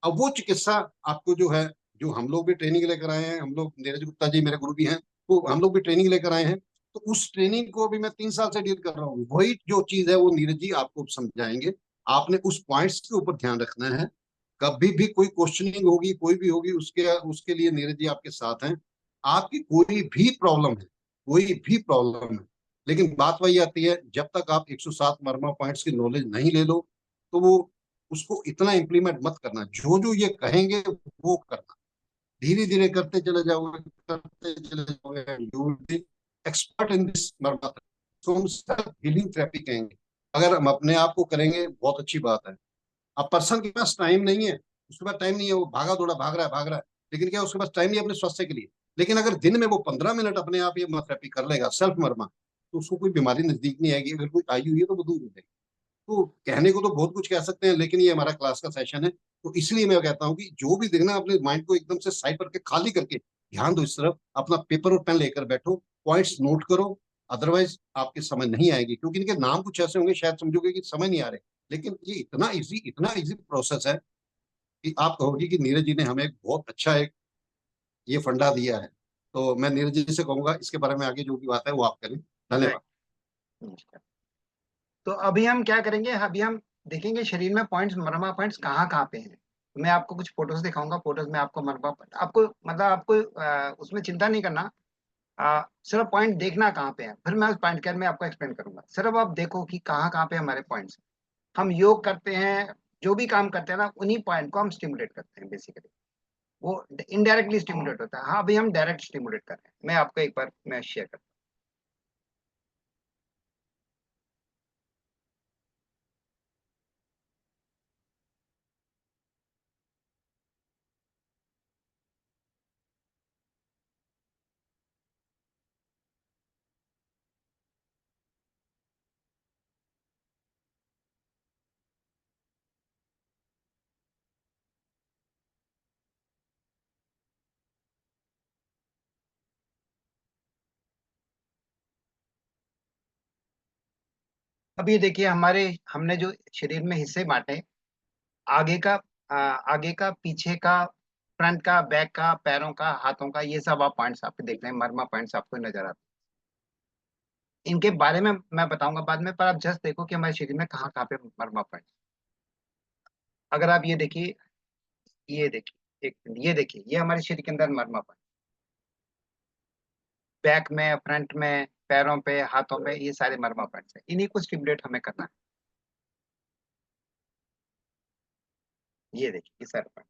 अब वो चिकित्सा आपको जो है, जो हम लोग भी ट्रेनिंग लेकर आए हैं, हम लोग, नीरज गुप्ता जी मेरे गुरु भी हैं, को हम लोग भी ट्रेनिंग लेकर आए हैं, तो उस ट्रेनिंग को भी मैं 3 साल से डील कर रहा हूँ। वही जो चीज है वो नीरज जी आपको समझाएंगे। आपने उस पॉइंट्स के ऊपर ध्यान रखना है। कभी भी कोई क्वेश्चनिंग होगी, कोई भी होगी, उसके उसके लिए नीरज जी आपके साथ हैं। आपकी कोई भी प्रॉब्लम है, कोई भी प्रॉब्लम है, लेकिन बात वही आती है, जब तक आप 107 मर्मा पॉइंट्स की नॉलेज नहीं ले लो, तो वो उसको इतना इम्प्लीमेंट मत करना। जो जो ये कहेंगे वो करना, धीरे धीरे करते चले जाओगे, करते चले जाओगे, you will be expert in this मर्मा। तो हम सेल्फ हीलिंग थेरेपी कहेंगे। अगर हम अपने आप को करेंगे, बहुत अच्छी बात है। अब पर्सन के पास टाइम नहीं है, उसके पास टाइम नहीं है, वो भागा दौड़ा भाग रहा है, लेकिन क्या उसके पास टाइम नहीं है अपने स्वास्थ्य के लिए। लेकिन अगर दिन में वो 15 मिनट अपने आप ये थेरेपी कर लेगा, सेल्फ मर्मा, तो उसको कोई बीमारी नजदीक नहीं आएगी। अगर कोई आई हुई है तो वो दूर हो जाएगी। तो कहने को तो बहुत कुछ कह सकते हैं, लेकिन ये हमारा क्लास का सेशन है, तो इसलिए मैं कहता हूँ कि जो भी देखना, अपने माइंड को एकदम से साइड करके खाली करके ध्यान दो इस तरफ, अपना पेपर और पेन लेकर बैठो, पॉइंट्स नोट करो। अदरवाइज आपकी समझ नहीं आएगी, क्योंकि इनके नाम कुछ ऐसे होंगे शायद समझोगे कि समझ नहीं आ रहे, लेकिन ये इतना इजी प्रोसेस है कि आप कहोगे कि नीरज जी ने हमें एक बहुत अच्छा एक ये फंडा दिया है। तो मैं नीरज जी से कहूंगा इसके बारे में आगे जो भी बात है वो आप करें। धन्यवाद। नमस्कार। तो अभी हम क्या करेंगे, अभी हम देखेंगे शरीर में पॉइंट्स, मरमा पॉइंट्स कहाँ कहाँ पे हैं। मैं आपको कुछ फोटोज दिखाऊंगा, फोटोज में आपको मरमा, आपको मतलब आपको उसमें चिंता नहीं करना, सिर्फ पॉइंट देखना कहाँ पे है, फिर मैं उस पॉइंट के में आपको एक्सप्लेन करूंगा। सिर्फ आप देखो कि कहाँ कहाँ पे हमारे पॉइंट्स। हम योग करते हैं, जो भी काम करते हैं ना, उन्हीं पॉइंट को हम स्टिमुलेट करते हैं बेसिकली। वो इनडायरेक्टली स्टिमुलेट होता है। हाँ, अभी हम डायरेक्ट स्टिमुलेट कर रहे हैं। मैं आपको एक बार मैं शेयर करता हूं। अब ये देखिए, हमारे हमने जो शरीर में हिस्से बांटे, आगे का आगे का, पीछे का, फ्रंट का, बैक का, पैरों का, हाथों का, ये सब आप पॉइंट्स आपको देख रहे हैं, मर्मा पॉइंट्स आपको नजर आते हैं। इनके बारे में मैं बताऊंगा बाद में, पर आप जस्ट देखो कि हमारे शरीर में कहाँ कहाँ पे मर्मा पॉइंट्स। अगर आप ये देखिए, ये देखिए, एक ये देखिए, ये हमारे शरीर के अंदर मर्मा पॉइंट, बैक में, फ्रंट में, पैरों पे, हाथों पे, ये सारे मर्मा पॉइंट्स हैं। इन्हीं को स्टिमुलेट हमें करना है। ये देखिए, ये सारे पॉइंट,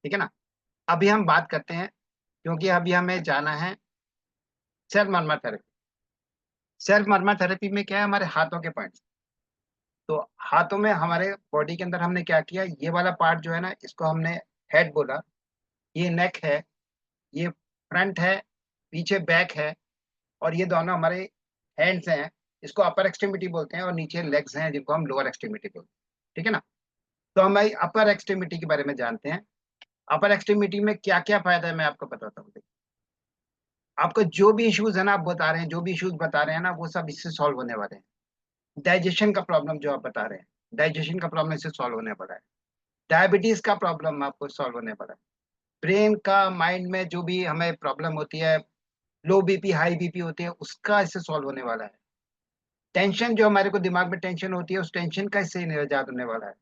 ठीक है ना। अभी हम बात करते हैं, क्योंकि अभी हमें जाना है सेल्फ मर्मा थेरेपी। सेल्फ मर्मा थेरेपी में क्या है, हमारे हाथों के पॉइंट्स। तो हाथों में हमारे बॉडी के अंदर हमने क्या किया, ये वाला पार्ट जो है ना, इसको हमने हेड बोला, ये नेक है, ये फ्रंट है, पीछे बैक है, और ये दोनों हमारे हैंड्स हैं। इसको अपर एक्सट्रीमिटी बोलते हैं, और नीचे लेग्स हैं जिनको हम लोअर एक्सट्रीमिटी बोलते हैं, ठीक है ना। तो हम अपर एक्सट्रीमिटी के बारे में जानते हैं। अपर एक्सट्रीमिटी में क्या क्या फायदा है मैं आपको बताता हूँ। आपको जो भी इश्यूज है ना, आप बता रहे हैं, जो भी इश्यूज बता रहे हैं ना, वो सब इससे सॉल्व होने वाले हैं। डाइजेशन का प्रॉब्लम जो आप बता रहे हैं, डाइजेशन का प्रॉब्लम इससे सॉल्व होने वाला है। डायबिटीज का प्रॉब्लम आपको सॉल्व होने वाला है। ब्रेन का, माइंड में जो भी हमें प्रॉब्लम होती है, लो बीपी, हाई बीपी होती है, उसका इससे सॉल्व होने वाला है। टेंशन जो हमारे को दिमाग में टेंशन होती है, उस टेंशन का इससे निजात होने वाला है।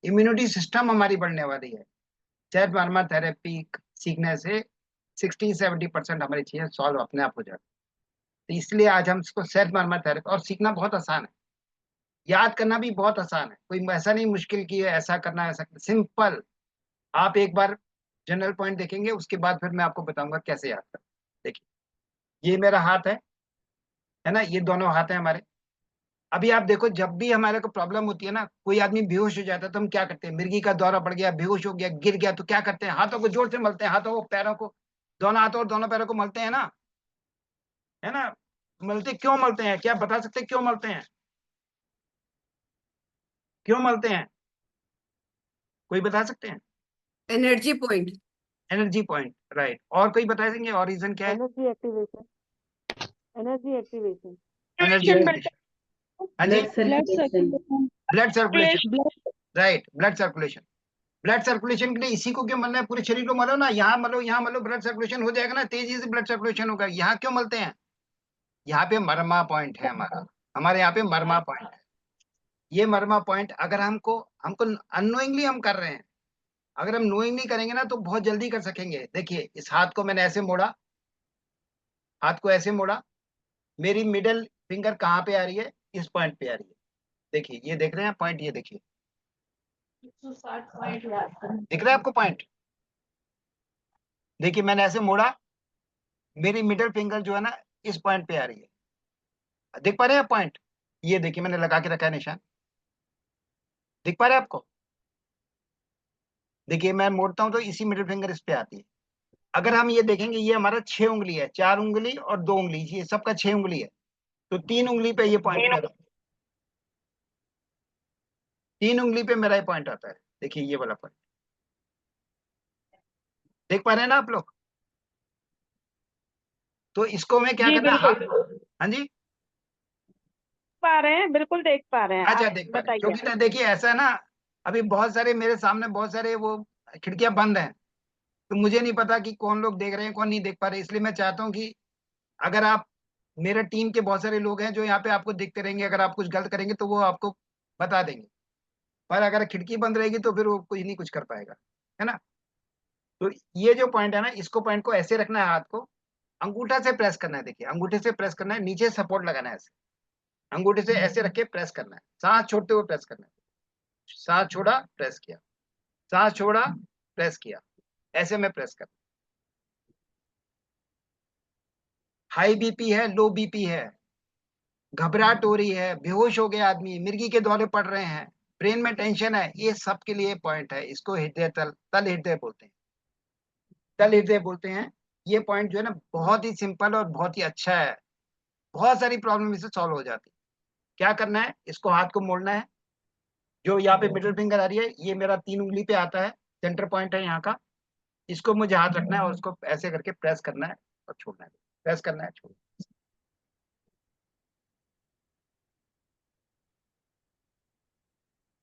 इम्यूनिटी सिस्टम हमारी बढ़ने वाली है। सेल्फ मार्मा थेरेपी सीखने से 60-70% हमारी चीजें सॉल्व अपने आप हो जाती है। तो इसलिए आज हम इसको सेल्फ मार्मा थेरेपी, और सीखना बहुत आसान है, याद करना भी बहुत आसान है। कोई ऐसा नहीं मुश्किल की है, ऐसा करना, ऐसा सिंपल। आप एक बार जनरल पॉइंट देखेंगे, उसके बाद फिर मैं आपको बताऊंगा कैसे याद करना। देखिए, ये मेरा हाथ है ना, ये दोनों हाथ हैं हमारे। अभी आप देखो, जब भी हमारे को प्रॉब्लम होती है ना, कोई आदमी बेहोश हो जाता है, तो हम क्या करते हैं, मिर्गी का दौरा पड़ गया, बेहोश हो गया, गिर गया, तो क्या करते हैं, हाथों को जोर से मलते हैं, हाथों को, पैरों को, दोनों हाथों और दोनों पैरों को मलते हैं ना, है ना। मलते क्यों मलते हैं, क्या बता सकते हैं क्यों मलते हैं, क्यों मलते हैं, कोई बता सकते हैं। Energy point. Energy point, right. और कोई बता देंगे और रीजन क्या है। Energy activation, energy activation, energy activation, हाँ जी, blood circulation. Blood circulation, right, blood circulation. Blood circulation के लिए इसी को क्यों मलना है? पूरे शरीर को मलो ना, यहाँ मलो, यहाँ मलो, ब्लड सर्कुलेशन हो जाएगा ना, तेजी से ब्लड सर्कुलेशन होगा। यहाँ क्यों मलते हैं? यहाँ पे मरमा पॉइंट है हमारा, हमारे यहाँ पे मरमा पॉइंट है। ये मरमा पॉइंट अगर हमको हमको अननोइंगली हम कर रहे हैं, अगर हम नोइंगली करेंगे ना तो बहुत जल्दी कर सकेंगे। देखिए इस हाथ को मैंने ऐसे मोड़ा, हाथ को ऐसे मोड़ा, मेरी मिडल फिंगर कहाँ पे आ रही है? इस पॉइंट पे आ रही है। देखिए ये देख रहे हैं पॉइंट, ये देखिए 160 पॉइंट याद दिख रहा है आपको पॉइंट? देखिए मैंने ऐसे मोड़ा, मेरी मिडल फिंगर जो है ना इस पॉइंट पे आ रही है। देख पा रहे हैं पॉइंट? ये देखिए मैंने लगा के रखा है निशान, दिख पा रहे हैं आपको? देखिए मैं मोड़ता हूं तो इसी मिडिल फिंगर इस पे आती है। अगर हम ये देखेंगे, ये हमारा 6 उंगली है, 4 उंगली और 2 उंगली, ये सबका 6 उंगली है, तो 3 उंगली पे ये पॉइंट मेरा, 3 उंगली पे मेरा ये पॉइंट आता है। देखिए ये वाला पॉइंट, देख पा रहे हैं ना आप लोग? तो इसको हमें क्या जी करना है? बिल्कुल हाँ जी, पा रहे हैं, बिल्कुल देख पा रहे हैं। अच्छा आप देख पा रहे हैं। बताइए। क्योंकि ना देखिए ऐसा है ना, अभी बहुत सारे मेरे सामने बहुत सारे वो खिड़कियां बंद हैं, तो मुझे नहीं पता कि कौन लोग देख रहे हैं कौन नहीं देख पा रहे। इसलिए मैं चाहता हूँ कि अगर आप, मेरे टीम के बहुत सारे लोग हैं जो यहाँ पे आपको देखते रहेंगे, अगर आप कुछ गलत करेंगे तो वो आपको बता देंगे, पर अगर खिड़की बंद रहेगी तो फिर वो कुछ नहीं कुछ कर पाएगा, है ना? तो ये जो पॉइंट है ना, इसको पॉइंट को ऐसे रखना है, हाथ को अंगूठा से प्रेस करना है। देखिए अंगूठे से प्रेस करना है, नीचे सपोर्ट लगाना है, ऐसे अंगूठे से ऐसे रख के प्रेस करना है, सांस छोड़ते हुए प्रेस करना है। सांस छोड़ा, प्रेस किया, सांस छोड़ा, प्रेस किया, ऐसे में प्रेस कर। हाई बीपी है, लो बीपी है, घबराहट हो रही है, बेहोश हो गया आदमी, मिर्गी के दौरे पड़ रहे हैं, ब्रेन में टेंशन है, ये सब के लिए पॉइंट है। इसको हृदय तल, तल हृदय बोलते हैं, तल हृदय बोलते हैं। ये पॉइंट जो है ना बहुत ही सिंपल और बहुत ही अच्छा है, बहुत सारी प्रॉब्लम इससे सॉल्व हो जाती है। क्या करना है? इसको हाथ को मोड़ना है, जो यहाँ पे मिडिल फिंगर आ रही है ये मेरा 3 उंगली पे आता है, सेंटर पॉइंट है यहाँ का। इसको मुझे हाथ रखना है और उसको ऐसे करके प्रेस करना है और छोड़ना है, प्रेस करना है, छोड़ना है।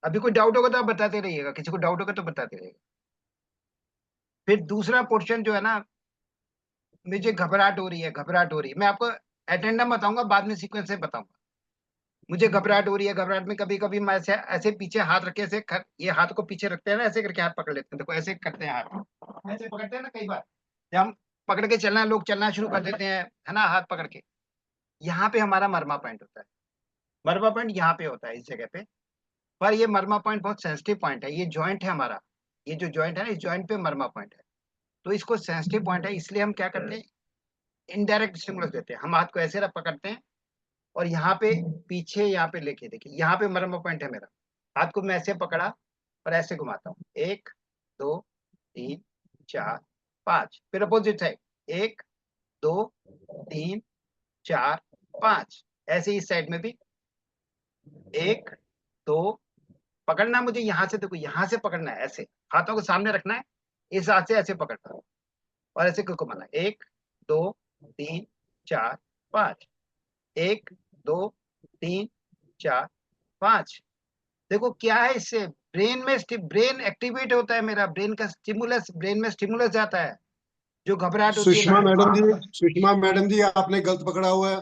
अभी कोई डाउट होगा तो आप बताते रहिएगा, किसी को डाउट होगा तो बताते रहिएगा। फिर दूसरा पोर्शन जो है ना, मुझे घबराहट हो रही है, घबराहट हो रही है, मैं आपको अटेंडम बताऊंगा, बाद में सीक्वेंस से बताऊंगा। मुझे घबराहट हो रही है, घबराहट में कभी कभी मैं ऐसे ऐसे पीछे हाथ रखे, ऐसे ये हाथ को पीछे रखते हैं ना, ऐसे करके हाथ पकड़ लेते हैं। देखो ऐसे करते हैं हाथ, ऐसे पकड़ते हैं ना कई बार, जब हम पकड़ के चलना, लोग चलना शुरू कर देते हैं, है ना, हाथ पकड़ के। यहाँ पे हमारा मरमा पॉइंट होता है, मरमा पॉइंट यहाँ पे होता है, इस जगह पे। पर ये मरमा पॉइंट बहुत सेंसिटिव पॉइंट है, ये जॉइंट है हमारा, ये जो जॉइंट है ना, इस जॉइंट पे मरमा पॉइंट है। तो इसको सेंसिटिव पॉइंट है, इसलिए हम क्या करते हैं, इनडायरेक्ट स्टिमुलस देते हैं। हम हाथ को ऐसे रख पकड़ते हैं और यहाँ पे पीछे, यहाँ पे लेके, देखिए यहाँ पे मरम पॉइंट है मेरा। हाथ को मैं ऐसे पकड़ा और ऐसे घुमाता हूँ, 1 2 3 4 5, फिर अपोजिट साइड, 1 2 3 4 5, ऐसे इस साइड में भी 1 2, पकड़ना मुझे यहाँ से, देखो यहाँ से पकड़ना है, ऐसे हाथों को सामने रखना है, इस हाथ से ऐसे पकड़ना है और ऐसे घुमाना है, 1 2 3 4 5, 1 2 3 4 5। देखो क्या है, इससे ब्रेन में ब्रेन एक्टिवेट होता है, मेरा ब्रेन का स्टिमुलस, ब्रेन में स्टिमुलस जाता है, जो घबराहट होती है सुषमा मैडम जी, ना। सुषमा मैडम जी, आपने गलत पकड़ा हुआ है।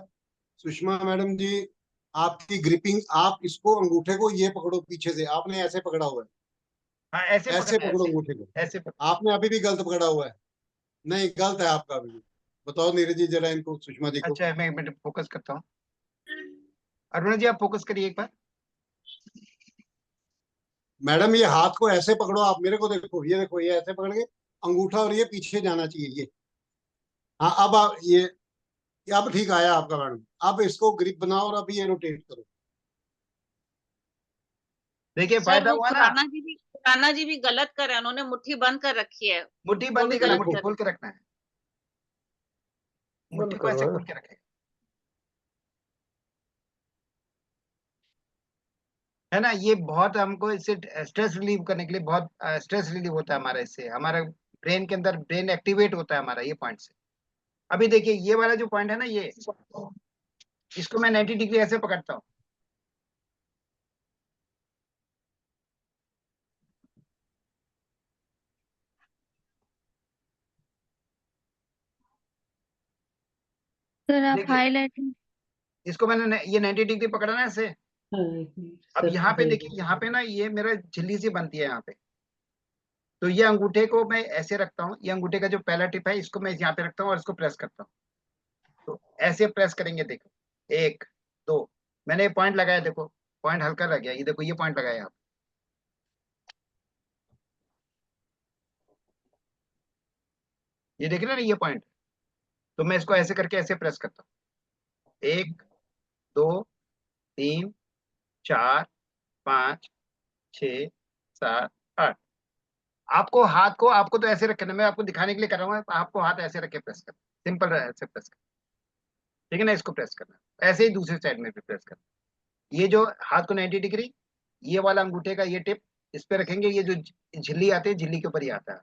सुषमा मैडम जी, आपकी ग्रिपिंग, आप इसको अंगूठे को ये पकड़ो पीछे से, आपने ऐसे पकड़ा हुआ है। हाँ ऐसे ऐसे पकड़ना है, पकड़ो ऐसे अंगूठे को। ऐसे पकड़। आपने अभी भी गलत पकड़ा हुआ है। नहीं, गलत है आपका अभी भी। बताओ नीरज जी जरा इनको, सुषमा जी को। अच्छा मैं एक मिनट फोकस करता हूँ। अरुणा जी आप फोकस करिए एक बार। मैडम ये हाथ को ऐसे पकड़ो, आप मेरे को देखो, ये देखो, ये ऐसे पकड़ के अंगूठा और ये पीछे जाना चाहिए, ये। हाँ, अब आप ये अब ठीक आया आपका मैडम। अब इसको ग्रिप बनाओ और अभी ये रोटेट करो। देखिए सर फायदा वो हुआ ना। खुराना जी भी गलत कर रहे हैं, उन्होंने मुट्ठी बंद कर रखी है। मुट्ठी वो बंद भी नहीं करना, गलत मुट्ठी कर खोल रहे के रखना है, मुट्ठी बंद को करो ऐसे है। खोल के रखेगा, है ना। ये बहुत हमको इससे स्ट्रेस रिलीव करने के लिए, बहुत स्ट्रेस रिलीव होता है हमारा, इससे हमारा ब्रेन के अंदर ब्रेन एक्टिवेट होता है हमारा, ये पॉइंट से। अभी देखिए ये वाला जो पॉइंट है ना, ये इसको मैं 90 डिग्री ऐसे पकड़ता हूँ, सर आप देखिए हाईलाइटिंग। इसको मैंने ये 90 डिग्री पकड़ा ना ऐसे। हाँ, एक मिनट, अब सर यहाँ पे पकड़ देखिए, यहाँ पे ना ये मेरा झिल्ली सी बनती है यहाँ पे। तो ये अंगूठे को मैं ऐसे रखता हूँ, ये अंगूठे का जो पहला टिप है इसको मैं यहाँ पे रखता हूँ और इसको प्रेस करता हूँ। तो ऐसे प्रेस करेंगे, देखो 1 2, मैंने पॉइंट लगाया, देखो पॉइंट हल्का लग गया, ये देखो ये पॉइंट लगाया यहाँ पे। ये देख रहे हैं ना ये पॉइंट। तो मैं इसको ऐसे करके ऐसे प्रेस करता हूँ, 1 2 3 4 5 6 7 8। आपको हाथ को, आपको तो ऐसे रखना, मैं आपको दिखाने के लिए कर रहा हूँ, आपको हाथ ऐसे रख के प्रेस करना, सिंपल ऐसे प्रेस करना, ठीक है ना। इसको प्रेस करना, ऐसे ही दूसरी साइड में भी प्रेस करना। ये जो हाथ को 90 डिग्री, ये वाला अंगूठे का ये टिप इस पे रखेंगे, ये जो झिल्ली आती है झिल्ली के ऊपर ही आता है।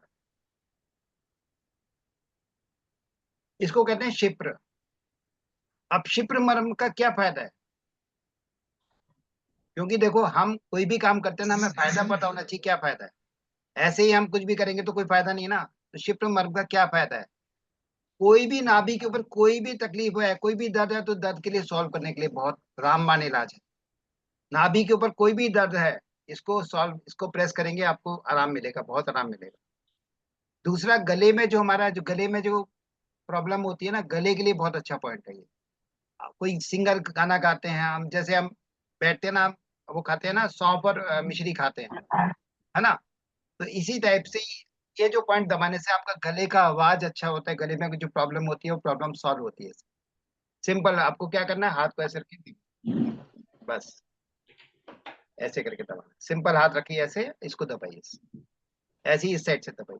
इसको कहते हैं शिप्र। अब शिप्र मर्म का क्या फायदा है? क्योंकि देखो हम कोई भी काम करते हैं ना, हमें फायदा पता होना चाहिए क्या फायदा है। ऐसे ही हम कुछ भी करेंगे तो कोई फायदा नहीं ना। तो शिप्र मर्म का क्या फायदा है? कोई भी नाभि के ऊपर कोई भी तकलीफ है, कोई भी दर्द है, तो दर्द के लिए सॉल्व करने के लिए बहुत रामबाण इलाज है। नाभि के ऊपर कोई भी दर्द है, इसको सॉल्व, इसको प्रेस करेंगे आपको आराम मिलेगा, बहुत आराम मिलेगा। दूसरा, गले में जो हमारा जो गले में जो प्रॉब्लम होती है ना, गले के लिए बहुत अच्छा पॉइंट है ये। कोई सिंगर गाना गाते हैं हम, जैसे हम बैठते हैं ना, वो खाते हैं ना सौंफ और मिश्री खाते हैं, है ना। तो इसी टाइप से ये जो पॉइंट दबाने से आपका गले का आवाज अच्छा होता है, गले में जो प्रॉब्लम होती है वो प्रॉब्लम सॉल्व होती है। सिंपल, आपको क्या करना है, हाथ को ऐसे रखिए, बस ऐसे करके दबाना, सिंपल हाथ रखिए ऐसे, इसको दबाइए, ऐसे ही इस साइड से दबाइए,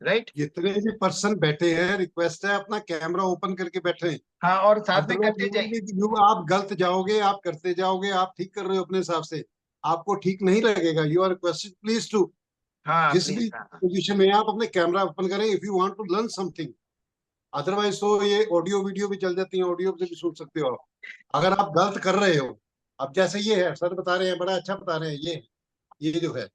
राइट। जितने भी पर्सन बैठे हैं, रिक्वेस्ट है अपना कैमरा ओपन करके बैठे। हाँ, और साथ में अदरवाइज करते जाइए। आप गलत जाओगे, आप करते जाओगे, आप ठीक कर रहे हो अपने हिसाब से, आपको ठीक नहीं लगेगा। You are requested please to, हाँ जिस प्लीज, भी हाँ हाँ। पोजीशन में हैं, आप अपने कैमरा ओपन करें if you want to learn something. Otherwise तो ये ऑडियो वीडियो भी चल जाती है, ऑडियो से भी सुन सकते हो आप, अगर आप गलत कर रहे हो। अब जैसे ये है, सर बता रहे हैं, बड़ा अच्छा बता रहे हैं, ये जो है,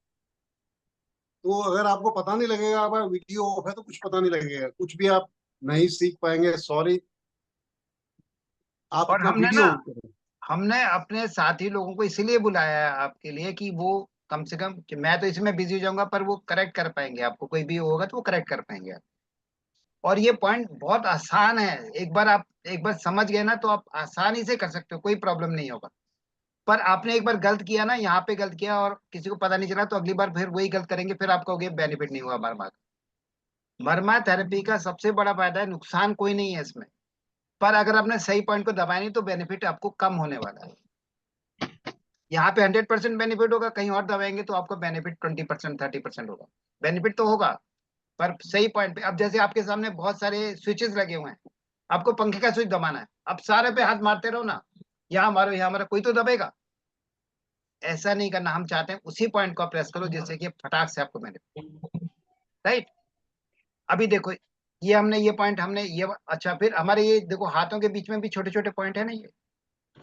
तो अगर आपको पता नहीं लगेगा, आप वीडियो ऑफ है तो कुछ पता नहीं लगेगा, कुछ भी आप नहीं सीख पाएंगे। सॉरी, आप और अपना हमने ना, वीडियो ऑन करें। हमने अपने साथी लोगों को इसलिए बुलाया है आपके लिए कि वो कम से कम, कि मैं तो इसमें बिजी हो जाऊंगा पर वो करेक्ट कर पाएंगे, आपको कोई भी होगा तो वो करेक्ट कर पाएंगे आप। और ये पॉइंट बहुत आसान है, एक बार आप एक बार समझ गए ना तो आप आसानी से कर सकते हो, कोई प्रॉब्लम नहीं होगा। पर आपने एक बार गलत किया ना, यहाँ पे गलत किया और किसी को पता नहीं चला, तो अगली बार फिर वही गलत करेंगे, फिर आपको बेनिफिट नहीं हुआ मरमा का। मरमा थेरेपी का सबसे बड़ा फायदा है, नुकसान कोई नहीं है इसमें। पर अगर आपने सही पॉइंट को दबाया नहीं तो बेनिफिट आपको कम होने वाला है। यहाँ पे 100% बेनिफिट होगा, कहीं और दबाएंगे तो आपको बेनिफिट 20% 30% होगा। बेनिफिट तो होगा पर सही पॉइंट पे। अब जैसे आपके सामने बहुत सारे स्विचेस लगे हुए हैं, आपको पंखे का स्विच दबाना है, अब सारे पे हाथ मारते रहो ना, यहाँ मारो यहाँ मारो, कोई तो दबेगा। ऐसा नहीं करना, हम चाहते हैं उसी पॉइंट को प्रेस करो जिससे कि फटाक से आपको बेनिफिट, राइट। अभी देखो, ये हमने ये पॉइंट हमने ये, अच्छा फिर हमारे ये देखो हाथों के बीच में भी छोटे छोटे पॉइंट है ना ये।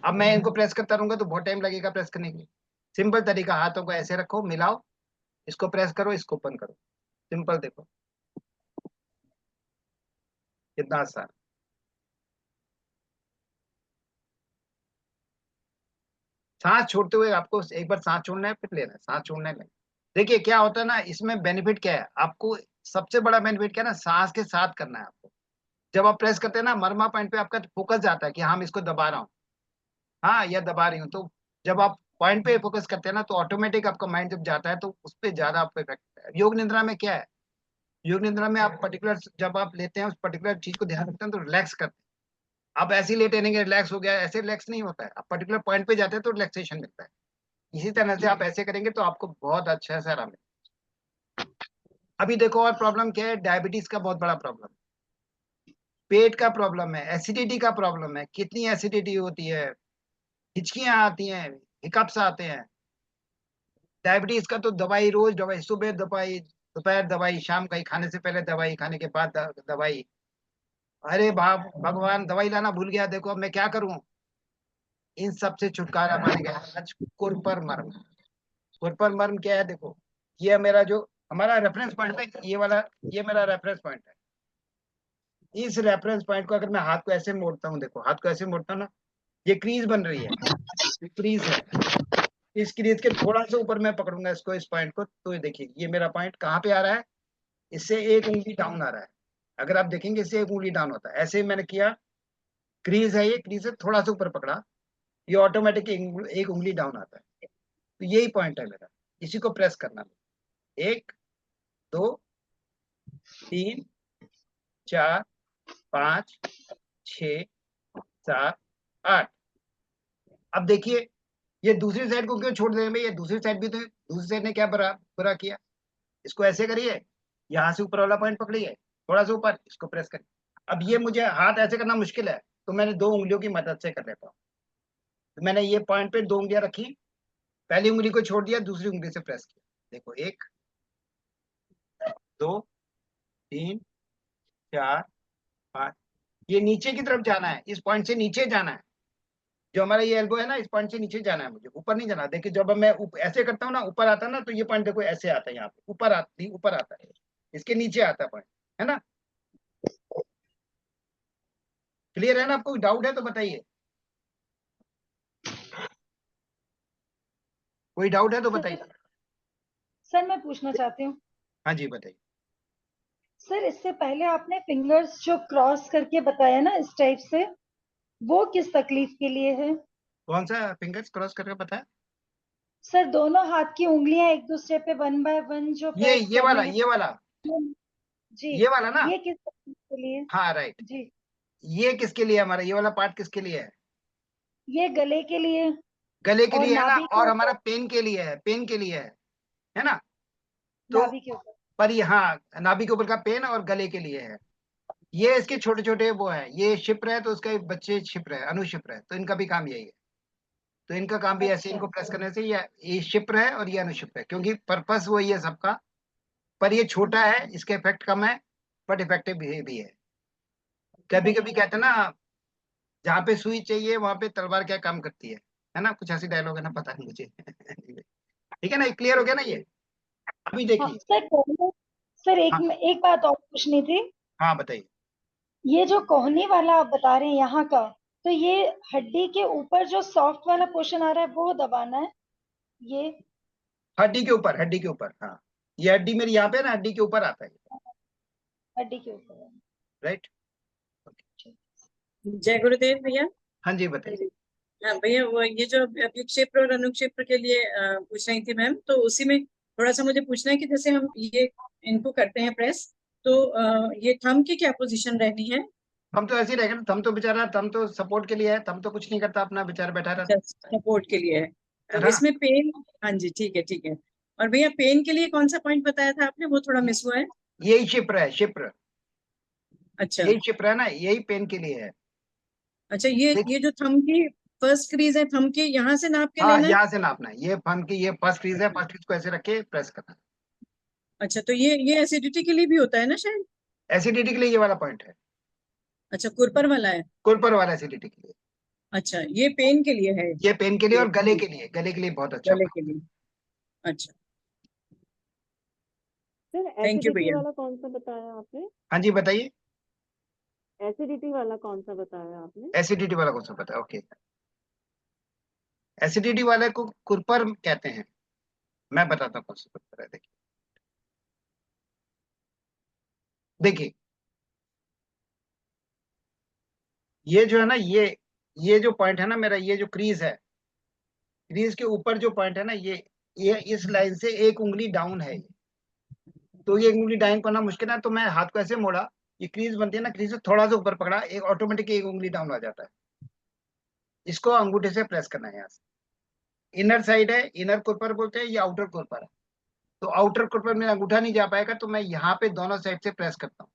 अब मैं इनको प्रेस करता रहूंगा तो बहुत टाइम लगेगा प्रेस करने के लिए। सिंपल तरीका, हाथों को ऐसे रखो, मिलाओ, इसको प्रेस करो, इसको ओपन करो, सिंपल, देखो कितना आसान। सांस छोड़ते हुए आपको एक बार सांस छोड़ना है, फिर लेना है, सांस छोड़ना है। देखिए क्या होता है ना, इसमें बेनिफिट क्या है आपको, सबसे बड़ा बेनिफिट क्या है ना, सांस के साथ करना है आपको। जब आप प्रेस करते हैं ना मरमा पॉइंट पे, आपका फोकस जाता है कि हाँ मैं इसको दबा रहा हूँ, हाँ या दबा रही हूँ। तो जब आप पॉइंट पे फोकस करते हैं ना तो ऑटोमेटिक आपका माइंड जब जाता है तो उस पर ज्यादा आपको इफेक्ट है। योग निद्रा में क्या है, योग निद्रा में आप पर्टिकुलर जब आप लेते हैं उस पर्टिकुलर चीज को ध्यान रखते हैं तो रिलैक्स करते हैं। आप ऐसे ही लेटे रहेंगे रिलैक्स हो गया, ऐसे रिलैक्स नहीं होता है, आप पर्टिकुलर पॉइंट पे जाते हैं तो रिलैक्सेशन मिलता है। इसी तरह से आप ऐसे करेंगे तो आपको बहुत अच्छा से आराम मिलेगा। अभी देखो और प्रॉब्लम क्या है, डायबिटीज का बहुत बड़ा प्रॉब्लम, पेट का प्रॉब्लम है, एसिडिटी का प्रॉब्लम है, कितनी एसिडिटी होती है, हिचकियां आती हैं, हिकअप्स आते हैं। डायबिटीज का तो दवाई, रोज दवाई, सुबह दवाई, दोपहर दवाई, शाम का ही खाने से पहले दवाई, खाने के बाद दवाई। अरे बाप भगवान, दवाई लाना भूल गया, देखो अब मैं क्या करूं। इन सब से छुटकारा पाने गया आज कुरपर मर्म। कुरपर मर्म क्या है, देखो ये मेरा जो हमारा रेफरेंस पॉइंट है, ये वाला, ये मेरा रेफरेंस पॉइंट है। इस रेफरेंस पॉइंट को अगर मैं हाथ को ऐसे मोड़ता हूँ, देखो हाथ को ऐसे मोड़ता हूँ ना, ये क्रीज बन रही है, ये क्रीज है। इस क्रीज के थोड़ा सा ऊपर मैं पकड़ूंगा इसको, इस पॉइंट को, तो ये देखिए ये मेरा पॉइंट कहाँ पे आ रहा है, इससे एक उंगली डाउन आ रहा है। अगर आप देखेंगे इससे एक उंगली डाउन होता है। ऐसे ही मैंने किया, क्रीज है, ये क्रीज से थोड़ा सा ऊपर पकड़ा, ये ऑटोमेटिक एक उंगली डाउन आता है। तो यही पॉइंट है मेरा, इसी को प्रेस करना। 1 2 3 4 5 6 7 8। अब देखिए ये दूसरी साइड को क्यों छोड़ देंगे, ये दूसरी साइड भी तो, दूसरी साइड ने क्या बुरा किया, इसको ऐसे करिए, यहाँ से ऊपर वाला पॉइंट पकड़िए, थोड़ा सा ऊपर, इसको प्रेस करिए। अब ये मुझे हाथ ऐसे करना मुश्किल है, तो मैंने 2 उंगलियों की मदद से कर लेता हूँ। तो मैंने ये पॉइंट पे 2 उंगलियां रखी, पहली उंगली को छोड़ दिया, दूसरी उंगली से प्रेस किया। देखो 1 2 3 4 5। ये नीचे की तरफ जाना है, इस पॉइंट से नीचे जाना है। जो हमारा ये एल्बो है ना, इस पॉइंट से नीचे जाना है मुझे, ऊपर नहीं जाना। देखिए जब मैं ऐसे करता हूँ ना, ऊपर आता है ना, तो ये पॉइंट देखो ऐसे आता है, यहाँ पे ऊपर आता है, इसके नीचे आता है पॉइंट, है ना। क्लियर है ना? आपको डाउट है तो बताइए, कोई डाउट है तो बताइए। सर मैं पूछना चाहती हूँ, हाँ जी बताइए। सर इससे पहले आपने फिंगर्स जो क्रॉस करके बताया ना इस टाइप से, वो किस तकलीफ के लिए है? कौन सा फिंगर्स क्रॉस करके बताया? सर दोनों हाथ की उंगलियां एक दूसरे पे 1 बाय 1 जो प्रेस ये वाला, करने हैं। ये वाला, जी, ये वाला ना। ये किस तकलीफ के लिए? हाँ राइट। जी, ये किसके लिए, हमारा ये वाला पार्ट किसके लिए है? ये गले के लिए गले के और लिए है ना, नाभि के और हमारा ऊपर, पेन के लिए है, पेन के लिए है ना। तो नाभि के ऊपर। पर ये, हाँ, नाभि के ऊपर का पेन और गले के लिए है। ये इसके छोटे छोटे वो है, ये शिप्र है, तो उसका एक बच्चे शिप्र है, अनुशिप्र है, तो इनका भी काम यही है। तो इनका काम भी ऐसे, अच्छा, इनको प्रेस करने से ये शिप्र है और ये अनुशिप्र है, क्योंकि पर्पस वही है सबका। पर ये छोटा है, इसका इफेक्ट कम है, बट इफेक्टिव भी है। कभी कभी कहते हैं ना, जहाँ पे सुई चाहिए वहां पे तलवार क्या काम करती है ना, कुछ ऐसी डायलॉग है ना, पता नहीं मुझे। ठीक है ना, क्लियर हो गया ना ये? अभी हाँ देखिए। सर। सर हाँ एक बात और पूछनी थी। हाँ बताइए। ये जो कोहनी वाला आप बता रहे हैं यहाँ का, तो ये हड्डी के ऊपर जो सॉफ्ट वाला पोर्शन आ रहा है वो दबाना है, ये हड्डी के ऊपर, हड्डी के ऊपर, हाँ। ये हड्डी मेरी यहाँ पे ना, हड्डी के ऊपर आता है, हड्डी के ऊपर। राइट। जय गुरुदेव भैया। हाँ जी बताइए। हाँ भैया, वो ये जो अभी क्षेत्र और अनुक्षेत्र के लिए पूछ रही थी मैम, तो उसी में थोड़ा सा मुझे पूछना है कि जैसे हम ये इनको करते हैं प्रेस, तो ये थंब की क्या पोजीशन रहनी है? हम तो ऐसे ही रहेगा ना, थम तो बेचारा, थम तो सपोर्ट के लिए है, थम तो कुछ नहीं करता, अपना बेचारा बैठा रहता सपोर्ट के लिए है। है तो ना। इसमें पेन, हाँ जी ठीक है ठीक है। और भैया पेन के लिए कौन सा पॉइंट बताया था आपने, वो थोड़ा मिस हुआ है। यही शिप्र है, शिप्र, अच्छा यही शिप्र है ना, यही पेन के लिए है। अच्छा, देख, ये जो थंब की फर्स्ट क्रीज है, थंब के यहाँ से नाप के हाँ लेना है। यहाँ से नापना है, ये थम की ये फर्स्ट क्रीज है, फर्स्ट क्रीज को ऐसे रख के प्रेस करना है। अच्छा, तो ये एसिडिटी के लिए भी होता है ना शायद? एसिडिटी के लिए ये वाला पॉइंट है, अच्छा, कुरपर वाला है। कुरपर वाला एसिडिटी के लिए। अच्छा, ये पेन के लिए है। ये पेन के लिए ये और गले के लिए बहुत अच्छा गले point। के लिए। अच्छा, सर थैंक यू एसिडिटी भैया। वाला कौन सा बताया आपने? हाँ जी बताइए। एसिडिटी वाला कौन सा बताया आपने? एसिडिटी वाला कौन सा पता है? ओके, एसिडिटी वाले को कुरपर कहते हैं। मैं बताता हूँ कौन सा कुरपर है। देखिए देखिए, ये जो है ना, ये जो पॉइंट है ना मेरा, ये जो क्रीज है, क्रीज के ऊपर जो पॉइंट है ना, ये इस लाइन से एक उंगली डाउन है ये। तो ये उंगली डाउन करना मुश्किल है, तो मैं हाथ को ऐसे मोड़ा, ये क्रीज बनती है ना, क्रीज से थोड़ा सा ऊपर पकड़ा, एक ऑटोमेटिक एक उंगली डाउन आ जाता है। इसको अंगूठे से प्रेस करना है यहाँ से। इनर साइड है, इनर कुरपर बोलते हैं, ये आउटर कुरपर है। तो आउटर कुरपर मेरा अंगूठा नहीं जा पाएगा, तो मैं यहाँ पे दोनों साइड से प्रेस करता हूँ।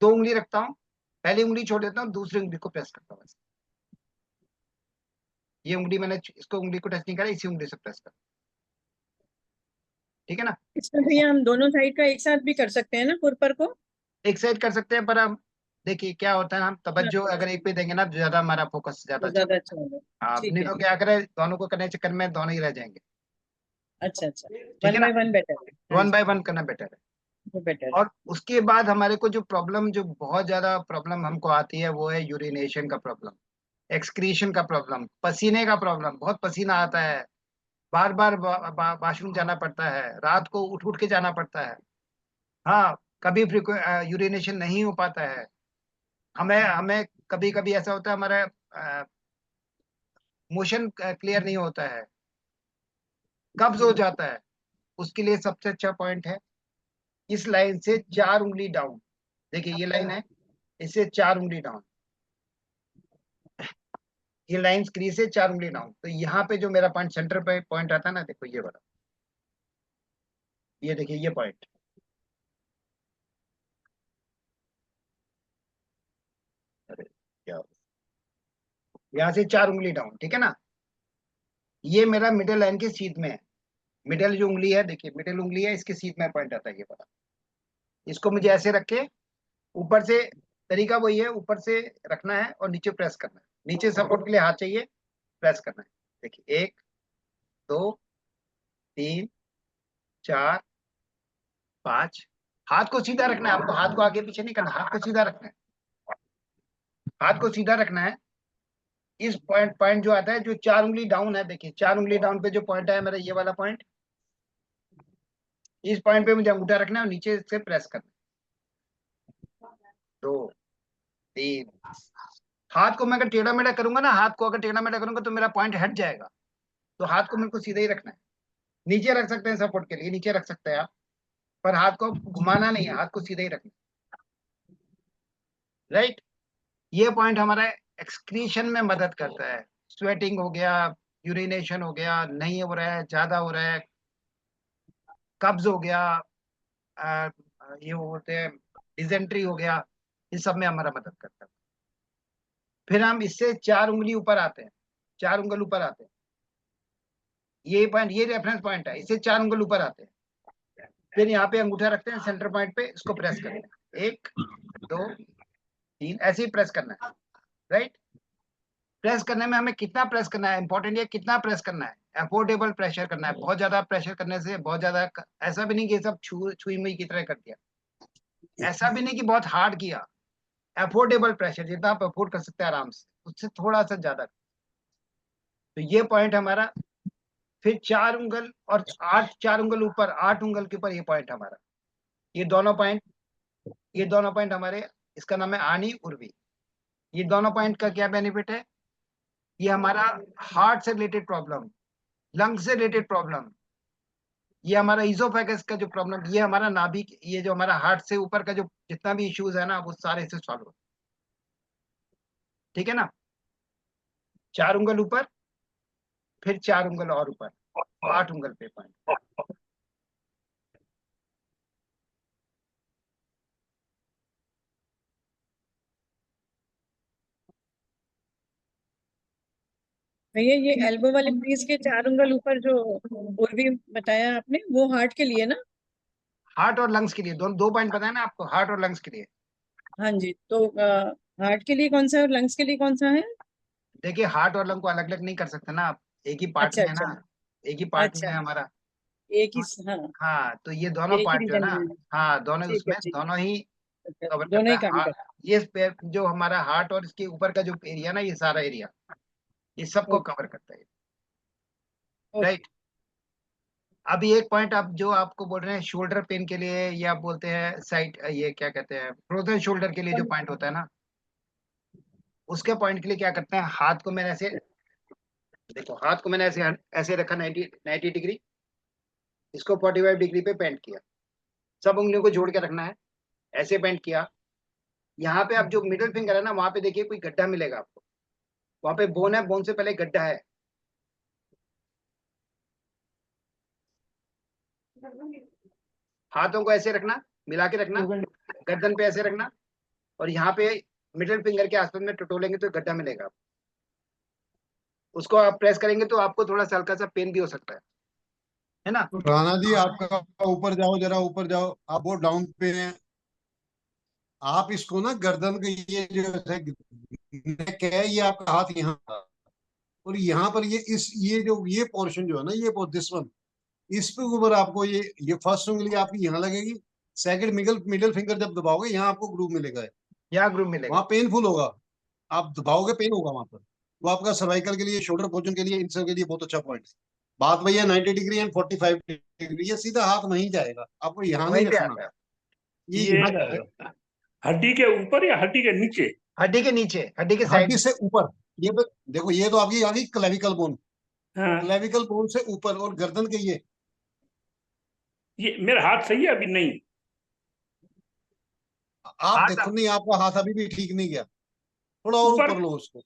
2 उंगली रखता हूँ, पहली उंगली छोड़ देता हूँ, दूसरी उंगली को प्रेस करता हूँ। ये उंगली मैंने इसको उंगली को टच नहीं करा, इसी उंगली से प्रेस करता हूँ। ठीक है ना। इसमें भैया हम दोनों साइड का एक साथ भी कर सकते हैं ना कुरपर को? एक साइड कर सकते हैं, पर हम देखिए क्या होता है, हम तवज्जो अगर एक पे देंगे ना, तो ज्यादा हमारा फोकस ज्यादा तो अच्छा ज्यादा होगा। अच्छा होगा। हाँ, ठीक नहीं है। तो क्या करें, दोनों को करने के चक्कर में दोनों ही रह जाएंगे। अच्छा अच्छा, ठीक है वन ना, बाय वन बेटर है। हाँ वन जी। बाय वन करना बेटर है। वो बेटर। और उसके बाद हमारे को जो प्रॉब्लम, जो बहुत ज्यादा प्रॉब्लम हमको आती है, वो है यूरिनेशन का प्रॉब्लम, एक्सक्रीशन का प्रॉब्लम, पसीने का प्रॉब्लम। बहुत पसीना आता है, बार बार वॉशरूम जाना पड़ता है, रात को उठ उठ के जाना पड़ता है। हाँ, कभी यूरिनेशन नहीं हो पाता है। हमें हमें कभी कभी ऐसा होता है, हमारा मोशन क्लियर नहीं होता है, कब्ज हो जाता है। उसके लिए सबसे अच्छा पॉइंट है, इस लाइन से 4 उंगली डाउन। देखिए ये लाइन है, इससे 4 उंगली डाउन, ये लाइन क्रीज से 4 उंगली डाउन। तो यहाँ पे जो मेरा पॉइंट, सेंटर पे पॉइंट आता है ना, देखो ये वाला, ये देखिए ये पॉइंट, अरे क्या, यहाँ से 4 उंगली डाउन, ठीक है ना। ये मेरा मिडिल लाइन के सीध में है। मिडिल जो उंगली है, देखिए मिडिल उंगली है, इसके सीध में पॉइंट आता है ये वाला। इसको मुझे ऐसे रख के ऊपर से, तरीका वही है, ऊपर से रखना है और नीचे प्रेस करना है। नीचे सपोर्ट के लिए हाथ चाहिए, प्रेस करना है। देखिए 1 2 3 4 5। हाथ को सीधा रखना है आपको, हाथ को आगे पीछे नहीं करना, हाथ को सीधा रखना है, हाथ को सीधा रखना है। इस पॉइंट पॉइंट जो आता है, जो 4 उंगली डाउन है, देखिए 4 उंगली डाउन पे जो पॉइंट है मेरा, ये वाला पॉइंट, इस पॉइंट पे मुझे अंगूठा रखना है और नीचे से प्रेस करना है। 2 3। हाथ को मैं अगर टेढ़ा मेढ़ा करूंगा ना, हाथ को अगर टेढ़ा मेढ़ा करूंगा तो मेरा पॉइंट हट जाएगा। तो हाथ को मेरे को सीधा ही रखना है। नीचे रख सकते हैं सपोर्ट के लिए, नीचे रख सकते हैं आप, पर हाथ को घुमाना नहीं है, हाथ को सीधा ही रखना है। राइट, ये पॉइंट हमारा एक्सक्रीशन में मदद करता है। स्वेटिंग हो गया, यूरिनेशन हो गया, नहीं हो रहा है, ज्यादा हो रहा है, कब्ज हो गया, ये होते हैं डिजेंट्री हो गया, इस सब में हमारा मदद करता है। फिर हम इससे 4 उंगली ऊपर आते हैं, 4 उंगल ऊपर आते हैं। ये पॉइंट, ये रेफरेंस पॉइंट है, इससे 4 उंगल ऊपर आते हैं। फिर यहाँ पे अंगूठा रखते हैं सेंटर पॉइंट पे, इसको प्रेस करते हैं, 1 2 3, ऐसे ही प्रेस करना है। राइट, प्रेस करने में हमें कितना प्रेस करना है, इंपॉर्टेंट ये कितना प्रेस करना है, अफोर्डेबल प्रेशर करना है। बहुत ज्यादा प्रेशर करने से, बहुत ज्यादा ऐसा भी नहीं कि सब छुई मुई की तरह कर दिया, ऐसा भी नहीं कि बहुत हार्ड किया। अफोर्डेबल प्रेशर, जितना आप अफोर्ड कर सकते हैं आराम से, उससे थोड़ा सा ज्यादा। तो ये पॉइंट हमारा। फिर 4 उंगल और 4 उंगल ऊपर, 8 उंगल के ऊपर ये पॉइंट हमारा, ये दोनों पॉइंट, ये दोनों पॉइंट हमारे, इसका नाम है आनी उर्वी। ये दोनों पॉइंट का क्या बेनिफिट है, ये हमारा हार्ट से रिलेटेड प्रॉब्लम, लंग्स से रिलेटेड प्रॉब्लम, ये हमारा इजोफेगस का जो प्रॉब्लम, ये हमारा नाभिक, ये जो हमारा हार्ट से ऊपर का जो जितना भी इश्यूज है ना, वो सारे से सॉल्व हो। ठीक है ना, 4 उंगल ऊपर, फिर 4 उंगल और ऊपर, 8 उंगल पे पॉइंट। भैया ये एल्बो वाले पीस के 4 उंगल ऊपर जो उर्वी बताया आपने, वो हार्ट के लिए ना? हार्ट और लंग्स के लिए, दोनों, 2 पॉइंट बताया ना आपको, हार्ट और लंग्स के लिए। हाँ जी, तो हार्ट के लिए कौन सा है और लंग्स के लिए कौन सा है? देखिए हार्ट और लंग को अलग अलग नहीं कर सकते ना आप, एक ही पार्ट अच्छा में है अच्छा ना, एक ही पार्ट में अच्छा, है हमारा। एक ही, हाँ, हाँ, तो ये दोनों एक ही पार्ट जो है रीजन ना, में। हाँ दोनों ठीक है उसमें, ठीक दोनों ही है, कवर दोनों करता ही है। काम करते ये जो हमारा हार्ट और इसके ऊपर का जो एरिया ना, ये सारा एरिया, ये हैं। सबको कवर करता है। ओके। राइट, अभी एक पॉइंट आप जो आपको बोल रहे हैं शोल्डर पेन के लिए, या आप बोलते हैं साइड, ये क्या कहते हैं, फ्रोजन शोल्डर के लिए जो पॉइंट होता है ना, उसके पॉइंट के लिए क्या करते हैं, हाथ को मैंने ऐसे, देखो हाथ को मैंने ऐसे ऐसे रखा 90 डिग्री, इसको 45 डिग्री पे पेंट किया, सब उंगलियों को जोड़ के रखना है, ऐसे पेंट किया। यहाँ पे आप जो मिडिल फिंगर है ना, वहां पे देखिए कोई गड्ढा मिलेगा आपको, वहां पे बोन है, बोन से पहले गड्ढा है। हाथों को ऐसे रखना, मिला के रखना, गर्दन पे ऐसे रखना, और यहाँ पे मिडिल फिंगर के आसपास में टटोलेंगे तो गड्ढा मिलेगा आपको। उसको आप प्रेस करेंगे तो आपको थोड़ा सा हल्का सा पेन भी हो सकता है ना। राणा जी आपका ऊपर जाओ, जरा ऊपर जाओ, आप वो डाउन पे हैं। आप इसको ना गर्दन के ये जो नेक है, ये आपका हाथ यहाँ, और यहाँ पर ये जो ये पोर्शन जो है ना, ये दिस वन, इस पे ऊपर आपको ये फर्स्ट उंगली आपकी यहाँ लगेगी, सेकंड मिडिल फिंगर जब दबाओगे यहाँ आपको ग्रूव मिलेगा, यहाँ ग्रूव मिलेगा, वहाँ पेनफुल होगा, आप दबाओगे पेन होगा वहां पर। वो आपका सर्वाइकल के लिए, शोल्डर पोर्शन के लिए, इन सब के लिए बहुत अच्छा पॉइंट है। बात भैया 90 डिग्री एंड 45 डिग्री, ये सीधा हाथ वहीं जाएगा, आपको यहाँ नहीं वहीं पे रखना, आता है। ये यहाँ जाएगा। हड्डी के ऊपर या हड्डी के नीचे? हड्डी के नीचे, हड्डी के साइड हड्डी से ऊपर। ये देखो, ये तो आपकी आ गई क्लेविकल बोन, हाँ। क्लेविकल बोन से ऊपर, और गर्दन के ये मेरा हाथ सही है अभी? नहीं, आप देखो, नहीं आपका हाथ अभी भी ठीक नहीं गया, थोड़ा और ऊपर लो उसको।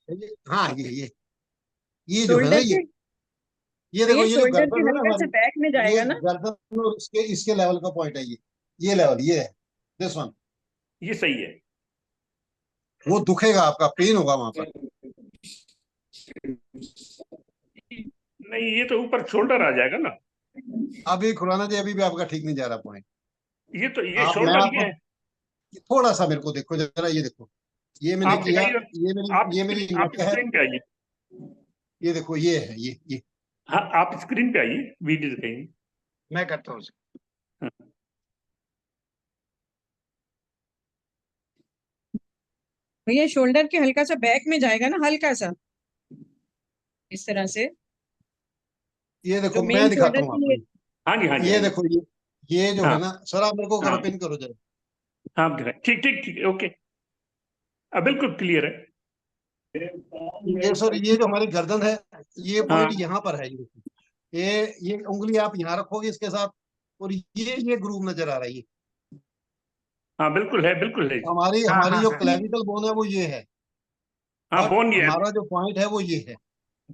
हाँ ये जो है ना, ये देखो, ये जो गर्दन है ना हमारी, बैक में जाएगा ना, गर्दन और इसके लेवल का पॉइंट है ये लेवल, ये है दिस वन, ये सही है। वो दुखेगा, आपका पेन होगा वहां पर। नहीं, ये तो ऊपर शोल्डर आ जाएगा ना। अभी खुराना जी, अभी भी आपका ठीक नहीं जा रहा पॉइंट। ये तो ये शोल्डर है। थोड़ा सा मेरे को देखो जरा, ये देखो, ये मैंने किया, ये मेरी नेक है, ये देखो, ये है ये। हाँ, आप स्क्रीन पे आइए, वीडियो दिखाइए। मैं करता हूँ। भैया शोल्डर के हल्का सा बैक में जाएगा ना, हल्का सा इस तरह से। ये देखो, मैं दिखाता हूँ आपको। हाँ जी, हाँ जी, ये देखो, ये जो है ना सर, आप मेरे को हाँ, पिन करो जरा। हाँ, ठीक ठीक ठीक, ओके, बिल्कुल क्लियर है। ये सर, ये जो हमारी गर्दन है, ये पॉइंट यहाँ पर है। ये उंगली आप यहाँ रखोगे इसके साथ, और ये ग्रूव नजर आ रही है। हाँ, बिल्कुल है, बिल्कुल है। हमारी जो क्लेविकल बोन है वो ये है। हाँ, बोन ये है। हमारा जो पॉइंट है वो ये है।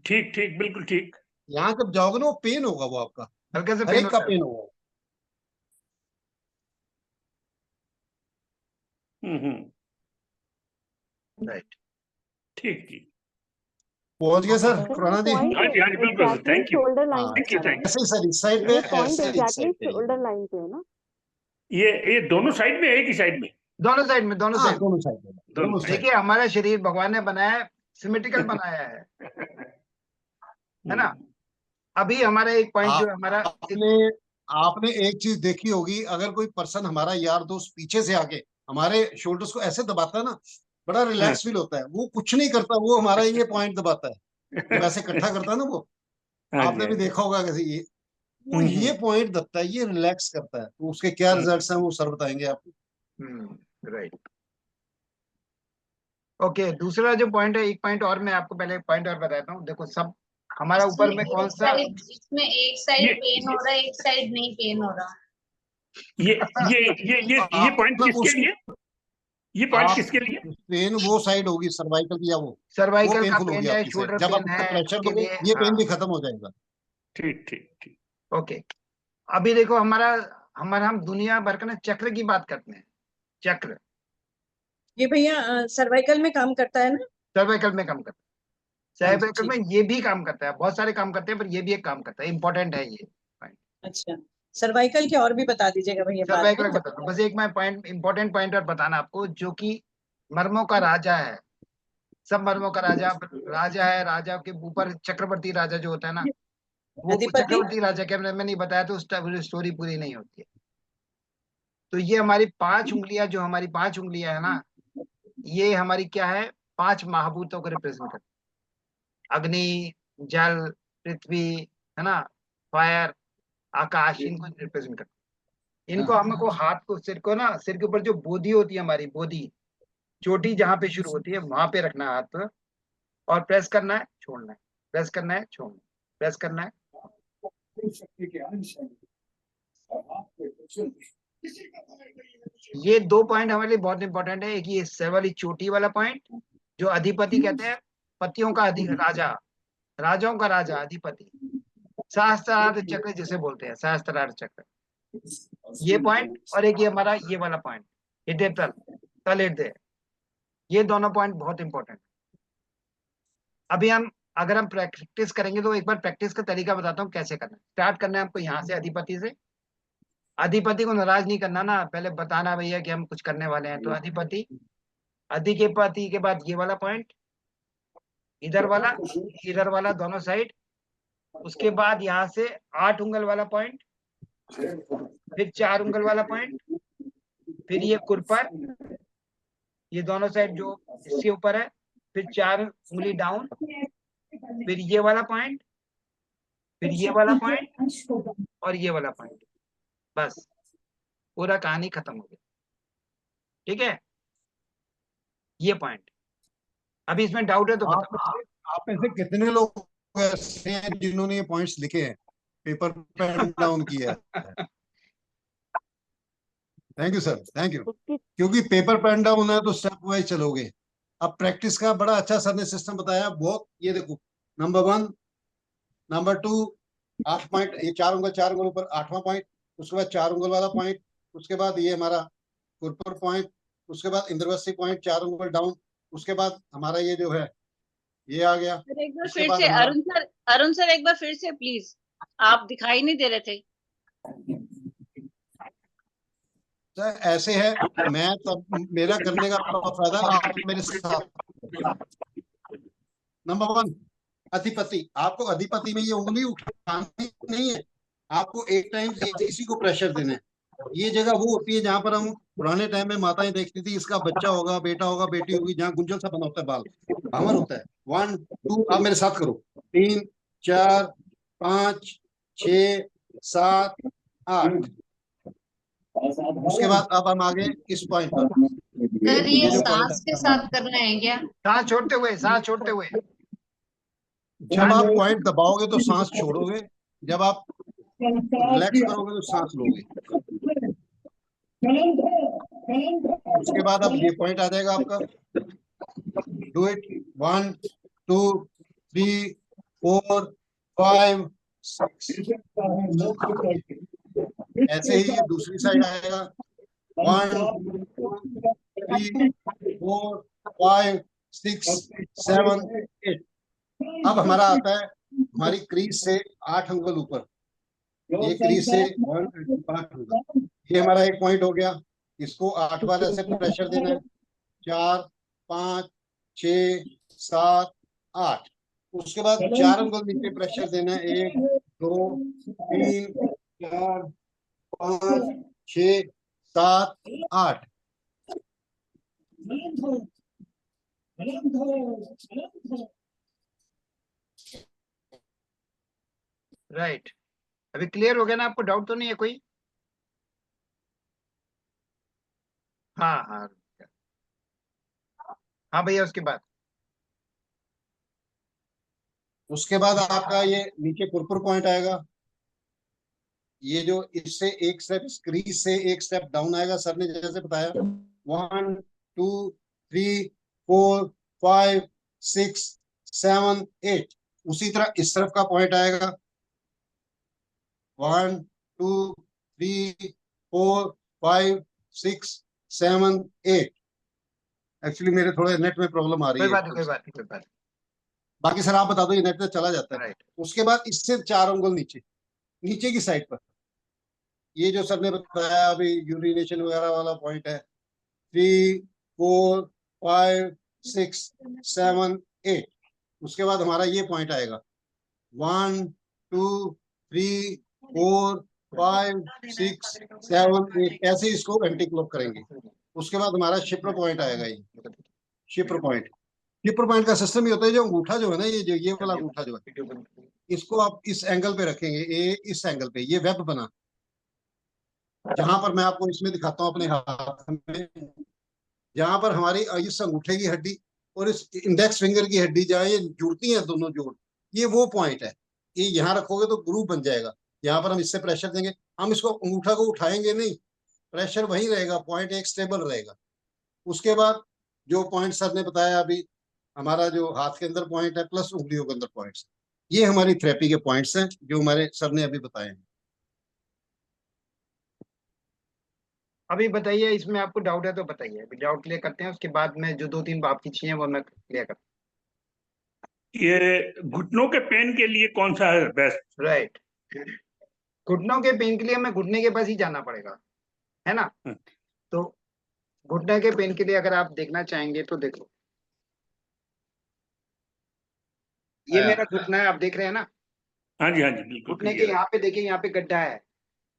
ठीक ठीक, बिल्कुल ठीक। यहाँ जब जाओगे ना, वो पेन होगा, वो आपका हल्के से हर एक का पेन होगा। राइट, ठीक ठीक, पहुंच गए सर खुराना जी? हाँ जी, हाँ जी, बिल्कुल sir, thank you, thank you, thank ऐसे सर, इस साइड पे, ऐसे शोल्डर लाइन पे है ना? ये दोनों साइड में है, एक ही साइड में? दोनों साइड में, दोनों साइड। दोनों साइड। देखिए, हमारा शरीर भगवान ने बनाया है, सिमेट्रिकल बनाया है ना। अभी हमारा एक पॉइंट जो हमारा, आपने एक चीज देखी होगी, अगर कोई पर्सन, हमारा यार दोस्त पीछे से आके हमारे शोल्डर्स को ऐसे दबाता है ना, बड़ा रिलैक्स फील होता है। वो कुछ नहीं करता, वो हमारा ये पॉइंट दबाता है, जब ऐसे इकट्ठा करता है ना वो, आपने भी देखा होगा कैसे ये पॉइंट दबता है, ये रिलैक्स करता है। तो उसके क्या रिजल्ट्स हैं वो सर बताएंगे आपको। Right, okay. दूसरा जो पॉइंट है, एक पॉइंट और मैं आपको पहले पॉइंट और बताता हूँ। देखो, सब हमारा ऊपर में कौन सा, इसमें एक साइड पेन हो रहा है, एक साइड नहीं पेन हो रहा। ये पॉइंट किसके लिए? ये पॉइंट किसके लिए? पेन वो साइड होगी सर्वाइकल की, या वो सर्वाइकल का पेनफुल होगी पेन है, आपकी साइड। शोल्डर जब आप पेन है, प्रेशर उसके दोगे, लिए ये पेन भी खत्म हो जाएगा। ठीक ठीक ठीक, ओके। अभी देखो, हमारा हम दुनिया भर का ना चक्र की बात करते हैं। चक्र ये भैया सर्वाइकल में काम करता है ना? सर्वाइकल में काम करता है, सर्वाइकल में ये भी काम करता है, बहुत सारे काम करते हैं, पर ये भी एक काम करता है, इंपॉर्टेंट है ये। अच्छा, सर्वाइकल के और भी बता दीजिएगा भैया। सर्वाइकल बता दो, बस एक मैं पॉइंट, इंपॉर्टेंट पॉइंट और बताना आपको, जो कि मर्मों का राजा है, सब मर्मों का राजा है। राजा के ऊपर चक्रवर्ती राजा जो होता है ना, वो चक्रवर्ती राजा के बारे में नहीं बताया तो स्टोरी पूरी नहीं होती है। तो ये हमारी 5 उंगलियां, जो हमारी 5 उंगलियां है ना, ये हमारी क्या है, 5 महाभूतों को रिप्रेजेंट करती है। अग्नि, जल, पृथ्वी, है ना, फायर, आकाश, इनको रिप्रेजेंट करती है। इनको हमको हाथ को, सिर को ना, सिर के ऊपर जो बोधी होती है, हमारी बोधी, चोटी जहां पे शुरू होती है वहां पे रखना है हाथ पर, और प्रेस करना है, छोड़ना है, प्रेस करना है, छोड़ना है, प्रेस करना है। ये 2 पॉइंट हमारे लिए बहुत इंपॉर्टेंट है। एक ये वाली चोटी वाला पॉइंट, जो अधिपति कहते हैं, पतियों का राजा, राजाओं का राजा, अधिपति, सहस्त्रार्थ चक्र जिसे बोलते हैं, सहस्त्रार्थ चक्र, ये पॉइंट। और एक ये हमारा ये वाला पॉइंट, हृदय तल, तल हृदय, ये दोनों पॉइंट बहुत इंपॉर्टेंट। अभी अगर हम प्रैक्टिस करेंगे, तो एक बार प्रैक्टिस का तरीका बताता हूँ कैसे करना है। स्टार्ट करना है हमको यहाँ से, अधिपति से। अधिपति को नाराज नहीं करना ना, पहले बताना भैया कि हम कुछ करने वाले हैं। तो अधिपति, अधिपति के बाद ये वाला पॉइंट, इधर वाला दोनों साइड। उसके बाद यहाँ से 8 उंगल वाला पॉइंट, फिर 4 उंगल वाला पॉइंट, फिर ये कुरपर, ये दोनों साइड जो इसके ऊपर है, फिर 4 उंगली डाउन, फिर ये वाला पॉइंट, फिर ये वाला पॉइंट और ये वाला पॉइंट। बस पूरा कहानी खत्म हो गई। ठीक है, ये पॉइंट। अभी इसमें डाउट है तो बताओ। आप में से कितने लोग ऐसे हैं जिन्होंने ये पॉइंट्स लिखे हैं, पेपर पेन डाउन किया है? Thank you sir, thank you. क्योंकि पेपर पेन डाउन है तो स्टेप वाइज चलोगे। अब प्रैक्टिस का बड़ा अच्छा सर ने सिस्टम बताया बहुत। ये देखो, नंबर 1, नंबर 2, 8 पॉइंट, ये 4 उंगल 4 उंगल ऊपर 8वां पॉइंट, उसके बाद 4 उंगल वाला पॉइंट, उसके बाद ये हमारा कुरपर पॉइंट, उसके बाद इंद्रवस्ती पॉइंट 4 उंगल डाउन, उसके बाद हमारा ये जो है ये आ गया। एक बार उसके फिर बाद से हमारा अरुण सर एक बार फिर से प्लीज, आप दिखाई नहीं दे रहे थे। सर ऐसे है, मैं तब मेरा करने का बड़ा फायदा, आप मेरे साथ। नंबर 1, अधिपति। आपको अधिपति में ये उंगली उठानी नहीं है, आपको एक टाइम इसी को प्रेशर देना है। ये जगह वो होती है जहां पर हम पुराने टाइम में माताएं देखती थी, इसका बच्चा होगा, बेटा होगा, बेटी होगी, जहाँ गुंजल सा बना होता है, बाल भावर होता है। 1, 2, आप मेरे साथ करो, 3, 4, 5, 6, 7, 8। उसके बाद अब हम आगे इस पॉइंट पर। सर ये जो सांस के साथ करना है क्या? सांस छोड़ते हुए, सांस छोड़ते हुए। जब आप पॉइंट दबाओगे तो सांस छोड़ोगे, जब आप रिलैक्स करोगे तो सांस लोगे। उसके बाद अब ये पॉइंट आ जाएगा आपका। Do it. 1, 2, 3, 4, 5, 6। ऐसे ही ये दूसरी साइड आएगा। 1, 2, 3, 4, 5, 6, 7, 8। अब हमारा आता है हमारी क्रीज से 8 अंगुल ऊपर। ये क्रीज से 8 अंगुल, ये हमारा एक पॉइंट हो गया। इसको 8 बार ऐसे प्रेशर देना है। 4, 5, 6, 7, 8। उसके बाद 4 अंगुल नीचे प्रेशर देना है। 1, 2, 3, 4, 5, 6, 7, 8। राइट, अभी क्लियर हो गया ना? आपको डाउट तो नहीं है कोई? हाँ हाँ हाँ भैया, उसके बाद आपका ये नीचे कुरकुर पॉइंट आएगा। ये जो इससे एक स्टेप, क्रीज से एक स्टेप डाउन आएगा, सर ने जैसे बताया। 1, 2, 3, 4, 5, 6, 7, 8। उसी तरह इस तरफ का पॉइंट आएगा। 1, 2, 3, 4, 5, 6, 7, 8। एक्चुअली मेरे थोड़े नेट में प्रॉब्लम आ रही है। कोई बात नहीं, कोई बात नहीं, कोई बात नहीं। बाकी सर आप बता दो, ये नेट में चला जाता है। उसके बाद इससे 4 अंगुल नीचे की साइड पर, ये जो सर ने बताया अभी यूरिनेशन वगैरह वाला पॉइंट है। 3, 4, 5, 6, 7, 8। उसके बाद हमारा ये पॉइंट आएगा। 1, 2, 3, 4, 5, 6, 7, 8। ऐसे इसको एंटी क्लॉक करेंगे। उसके बाद हमारा शिप्र पॉइंट आएगा। ये शिप्र पॉइंट का सिस्टम ये होता है, जो अंगूठा जो है ना, ये वाला अंगूठा जो है, इसको आप इस एंगल पे रखेंगे। इस एंगल पे ये वेब बना, जहां पर मैं आपको इसमें दिखाता हूँ अपने हाथ में, जहां पर हमारी इस अंगूठे की हड्डी और इस इंडेक्स फिंगर की हड्डी जहाँ ये जुड़ती हैं, दोनों जोड़, ये वो पॉइंट है। ये यहाँ रखोगे तो ग्रूव बन जाएगा। यहाँ पर हम इससे प्रेशर देंगे। हम इसको अंगूठा को उठाएंगे नहीं, प्रेशर वहीं रहेगा, पॉइंट एक स्टेबल रहेगा। उसके बाद जो पॉइंट सर ने बताया अभी, हमारा जो हाथ के अंदर पॉइंट है प्लस उंगलियों के अंदर पॉइंट्स, ये हमारी थेरेपी के पॉइंट्स हैं जो हमारे सर ने अभी बताए हैं। अभी बताइए, इसमें आपको डाउट है तो बताइए, अभी डाउट क्लियर करते हैं। उसके बाद में जो 2-3 आपकी चीजें वो मैं क्लियर करता हूँ। ये घुटनों के पेन के लिए कौन सा है बेस्ट? राइट, घुटनों के पेन के लिए हमें घुटने के पास ही जाना पड़ेगा, है ना? तो घुटने के पेन के लिए अगर आप देखना चाहेंगे तो देखो, ये मेरा घुटना है, आप देख रहे हैं ना? हाँ जी, हाँ जी, बिल्कुल। घुटने के यहाँ पे देखिए, यहाँ पे गड्ढा है।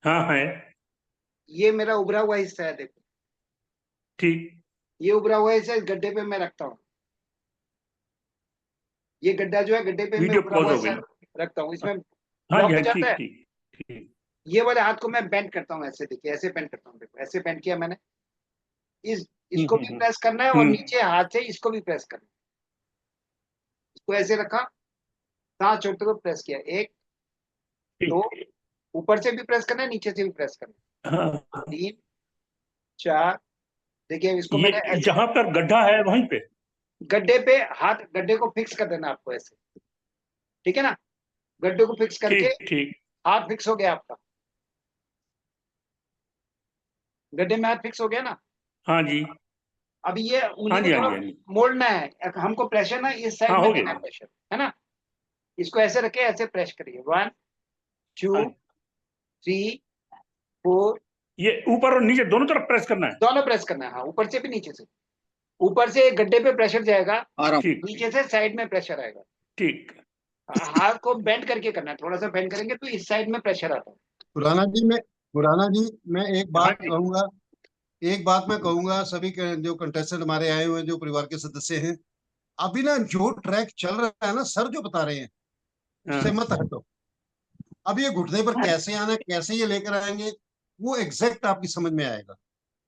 हाँ है। ये मेरा उभरा हुआ हिस्सा है, देखो। ठीक। ये उभरा हुआ है, इसे गड्ढे पे मैं रखता हूँ। ये गड्ढा जो है, गड्ढे पे मैं वीडियो उभरा पॉज हुआ हो गई। ऐसा रखता हूँ, इसमें हाँ लॉक जी, हो हाँ, जाता ठीक है। ठीक ठीक। ये वाले हाथ को मैं बेंड करता हूँ, ऐसे देखिए, ऐसे बेंड करता हूँ, देखो ऐसे बेंड किया मैंने। इसको भी प्रेस करना है और नीचे हाथ से इसको भी प्रेस करना है। इसको ऐसे रखा, सांस छोड़ते हुए प्रेस किया, 1 2, ऊपर से भी प्रेस करना है, नीचे से भी प्रेस करना है, हाँ, 3 4। देखिए अब इसको मैंने ये ऐसे जहां पर गड्ढा है वहीं पे गड्ढे पे हाथ, गड्ढे को फिक्स कर देना आपको ऐसे, ठीक है ना। गड्ढे को फिक्स करके ठीक ठीक। हाथ फिक्स हो गया आपका, गड्ढे में हाथ फिक्स हो गया ना। हाँ जी, अब ये उंगली हाँ को जी, हाँ थोड़ा जी, हाँ जी। मोड़ना है, हमको प्रेशर ना इस साइड हाँ, में हो देना है, गया। प्रेशर है ना। इसको ऐसे रखे, ऐसे प्रेस करिए, 1 2 हाँ, 3 4। ये ऊपर और नीचे दोनों तरफ प्रेस करना है। दोनों प्रेस करना है, हाँ, ऊपर से भी नीचे से। ऊपर से गड्ढे पे प्रेशर जाएगा, ठीक नीचे से साइड में प्रेशर आएगा। ठीक। हाथ को बेंड करके करना है, थोड़ा सा बेंड करेंगे तो इस साइड में प्रेशर आता है। खुराना जी मैं एक हाँ बात जी। कहूंगा, एक बात मैं कहूंगा सभी जो कंटेस्टेंट हमारे आए हुए हैं, जो परिवार के सदस्य हैं, अभी ना जो ट्रैक चल रहा है ना, सर जो बता रहे हैं उससे हाँ, मत हटो। अब ये घुटने पर कैसे आना है, कैसे ये लेकर आएंगे, वो एग्जैक्ट आपकी समझ में आएगा।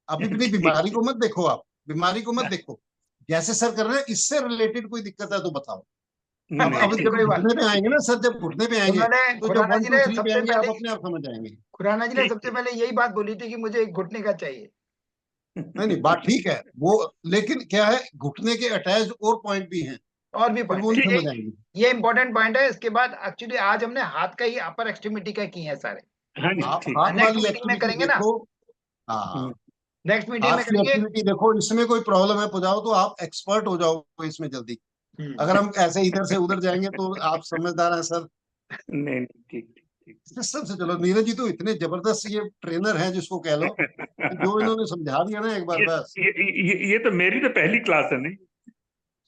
अभी अपनी बीमारी को मत देखो, आप बीमारी को मत देखो, जैसे सर कर रहे हैं इससे रिलेटेड कोई दिक्कत है तो बताओ। अब नहीं, अब ठीक। जब घुटने पे आएंगे ना सर, जब घुटने पे आएंगे उन्होंने, तो जब खुराना 1 जी 2 ने 3 पे सबसे आएंगे आप पहले, अपने आप समझ जाएंगे। खुराना जी ने ठीक सबसे पहले यही बात बोली थी कि मुझे एक घुटने का चाहिए। नहीं नहीं, बात ठीक है वो, लेकिन क्या है, घुटने के अटैच और पॉइंट भी हैं, और भी फिर वो पॉइंट, नहीं समझ आएंगे। ये इंपॉर्टेंट पॉइंट है। इसके बाद एक्चुअली आज हमने हाथ का ही अपर एक्सट्रीमिटी का किए हैं सारे। हाँ जी, आप ठीक। हाथ नेक्स्ट वाली मीटिंग में एक्टिविटी करेंगे ना, देखो। हाँ, नेक्स्ट मीटिंग हाथ में की करेंगे। एक्टिविटी देखो, इसमें कोई प्रॉब्लम है जाओ तो आप एक्सपर्ट हो जाओगे इसमें जल्दी। अगर हम ऐसे इधर से उधर जाएंगे तो आप समझदार हैं सर। नहीं नहीं, ठीक ठीक ठीक। सिस्टम से चलो। नीरज जी तो इतने जबरदस्त ये ट्रेनर हैं जिसको कह लो, कि जो इन्होंने समझा दिया ना एक बार बस। ये तो मेरी तो पहली क्लास है। नहीं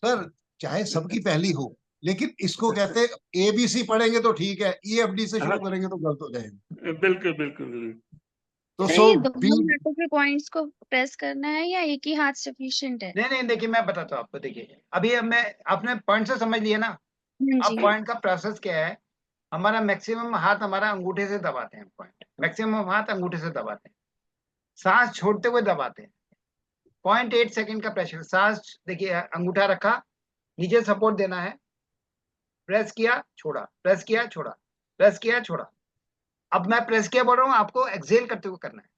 सर चाहे सबकी पहली हो, लेकिन इसको कहते हैं ABC पढ़ेंगे तो ठीक है, EFD से शुरू करेंगे तो गलत हो जाएंगे। बिल्कुल बिल्कुल बिल्कुल। तो सर सो ये बी दोनों हाथों के पॉइंट्स को प्रेस करना है या एक ही हाथ सफिशिएंट है? नहीं नहीं, देखिए मैं बताता हूँ आपको। देखिए अभी अब मैं, आपने पॉइंट से समझ लिया ना। हाँ अब जी। पॉइंट का प्रोसेस क्या है, हमारा मैक्सिमम हाथ हमारा अंगूठे से दबाते हैं, पॉइंट मैक्सिमम हाथ अंगूठे से दबाते हैं, सांस छोड़ते हुए दबाते हैं। 0.8 सेकंड का प्रेशर, सांस देखिए, अंगूठा रखा, नीचे सपोर्ट देना है, प्रेस किया छोड़ा, प्रेस किया छोड़ा, प्रेस किया छोड़ा। अब मैं प्रेस किया बोल रहा हूँ, आपको एक्सेल करते हुए करना है।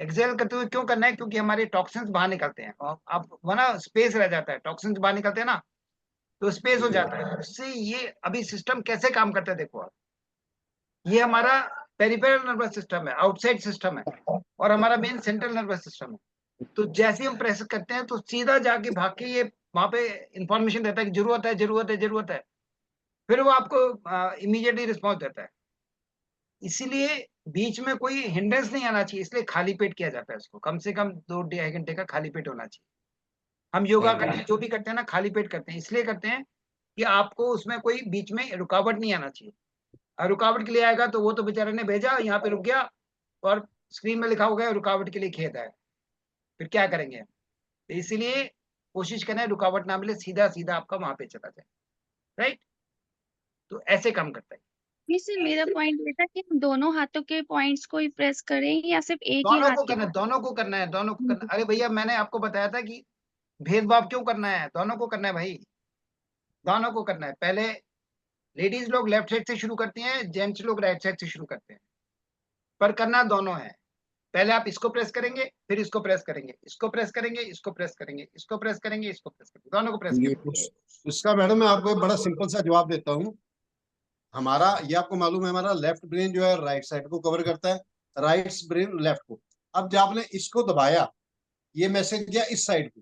एक्सेल करते हुए क्यों करना है, क्योंकि हमारे टॉक्सिन्स बाहर निकलते हैं, और अब वरना स्पेस रह जाता है, टॉक्सिन्स बाहर निकलते हैं ना, तो स्पेस हो जाता है। उससे ये अभी सिस्टम कैसे काम करता है देखो आप। ये हमारा पेरिफेरल नर्वस सिस्टम है, आउटसाइड सिस्टम है, और हमारा मेन सेंट्रल नर्वस सिस्टम है। तो जैसे हम प्रेस करते हैं तो सीधा जाके भाग के ये वहां पे इंफॉर्मेशन देता है कि जरूरत है, जरूरत है, जरूरत है। फिर वो आपको इमीडिएटली रिस्पॉन्स देता है। इसीलिए बीच में कोई हिंड्रेंस नहीं आना चाहिए, इसलिए खाली पेट किया जाता है इसको। कम से कम 2-2.5 घंटे का खाली पेट होना चाहिए। हम योगा करते हैं, जो भी करते हैं ना, खाली पेट करते हैं। इसलिए करते हैं कि आपको उसमें कोई बीच में रुकावट नहीं आना चाहिए। और रुकावट के लिए आएगा तो वो तो बेचारे ने भेजा, यहाँ पे रुक गया और स्क्रीन में लिखा हो गया रुकावट के लिए खेद है, फिर क्या करेंगे। तो इसीलिए कोशिश करें रुकावट ना मिले, सीधा सीधा आपका वहां पे चला जाए, राइट। तो ऐसे काम करता है। नहीं सर, मेरा पॉइंट ये था कि हम दोनों हाथों के पॉइंट्स को ही प्रेस करें या सिर्फ एक ही दोनों हाथ को के? करना है, दोनों को करना है, दोनों को करना। अरे भैया मैंने आपको बताया था कि भेदभाव क्यों करना है, दोनों को करना है भाई, दोनों को करना है। पहले लेडीज लोग लेफ्ट साइड से शुरू करती हैं, जेंट्स लोग राइट साइड से शुरू करते हैं, पर करना दोनों है। पहले आप इसको प्रेस करेंगे, फिर इसको प्रेस करेंगे, इसको प्रेस करेंगे, इसको प्रेस करेंगे, इसको प्रेस करेंगे, इसको प्रेस करेंगे, दोनों को प्रेस करेंगे। इसका मैडम मैं आपको एक बड़ा सिंपल सा जवाब देता हूँ। हमारा ये आपको मालूम है, हमारा लेफ्ट ब्रेन जो है राइट साइड को कवर करता है, राइट ब्रेन लेफ्ट को। अब जब आपने इसको दबाया, ये मैसेज गया इस साइड को,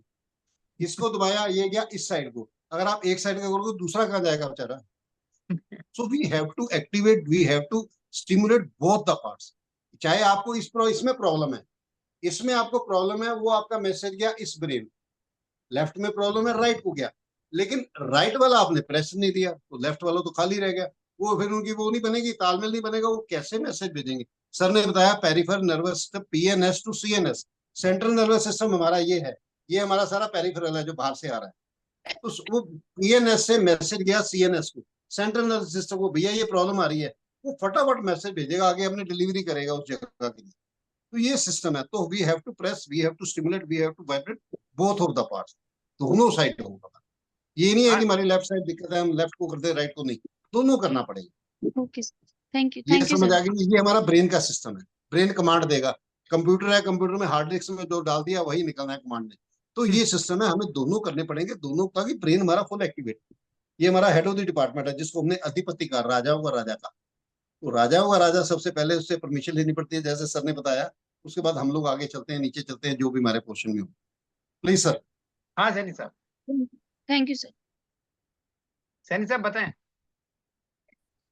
इसको दबाया ये गया इस साइड को। अगर आप एक साइड का करोगे तो दूसरा कहाँ जाएगा बेचारा। So we have to activate, we have to stimulate both the parts. चाहे आपको इसमें प्रॉब्लम है, इसमें आपको प्रॉब्लम है, वो आपका मैसेज गया इस ब्रेन, लेफ्ट में प्रॉब्लम है राइट को गया, लेकिन राइट वाला आपने प्रेस नहीं दिया तो लेफ्ट वाला तो खाली रह गया। वो फिर उनकी वो नहीं बनेगी, तालमेल नहीं बनेगा, वो कैसे मैसेज भेजेंगे। सर ने बताया peripheral nervous system PNS to CNS, central nervous system हमारा ये है, ये हमारा सारा पेरिफेरल है जो बाहर से आ रहा है। तो वो पीएनएस से मैसेज गया सीएनएस को, सेंट्रल नर्वस सिस्टम को, भैया ये प्रॉब्लम आ रही है, वो फटाफट मैसेज भेजेगा, आगे अपनी डिलीवरी करेगा उस जगह के लिए। तो ये सिस्टम है। तो we have to press, we have to stimulate, we have to vibrate both of the parts, दोनों साइड होगा। ये नहीं है कि हमारी लेफ्ट साइड दिक्कत है हम लेफ्ट को करते राइट को नहीं, दोनों करना पड़ेगा। ओके थैंक यू ये समझ सर। आ गई। ये हमारा ब्रेन का सिस्टम है, ब्रेन कमांड देगा। कंप्यूटर है, कंप्यूटर में हार्ड डिस्क में जो डाल दिया वही निकलना है कमांड में। तो ये सिस्टम है, हमें दोनों करने पड़ेंगे, दोनों, ताकि ब्रेन हमारा फुल एक्टिवेट। ये हमारा हेड ऑफ द डिपार्टमेंट है, जिसको हमने अधिपति कहा, राजाओं का राजा का। तो राजाओं का राजा सबसे पहले उससे परमिशन लेनी पड़ती है, जैसे सर ने बताया। उसके बाद हम लोग आगे चलते हैं, नीचे चलते हैं, जो भी हमारे पोर्शन में हो। Please sir. हाँ सैनी साहब। Thank you sir. सैनी साहब बताएं।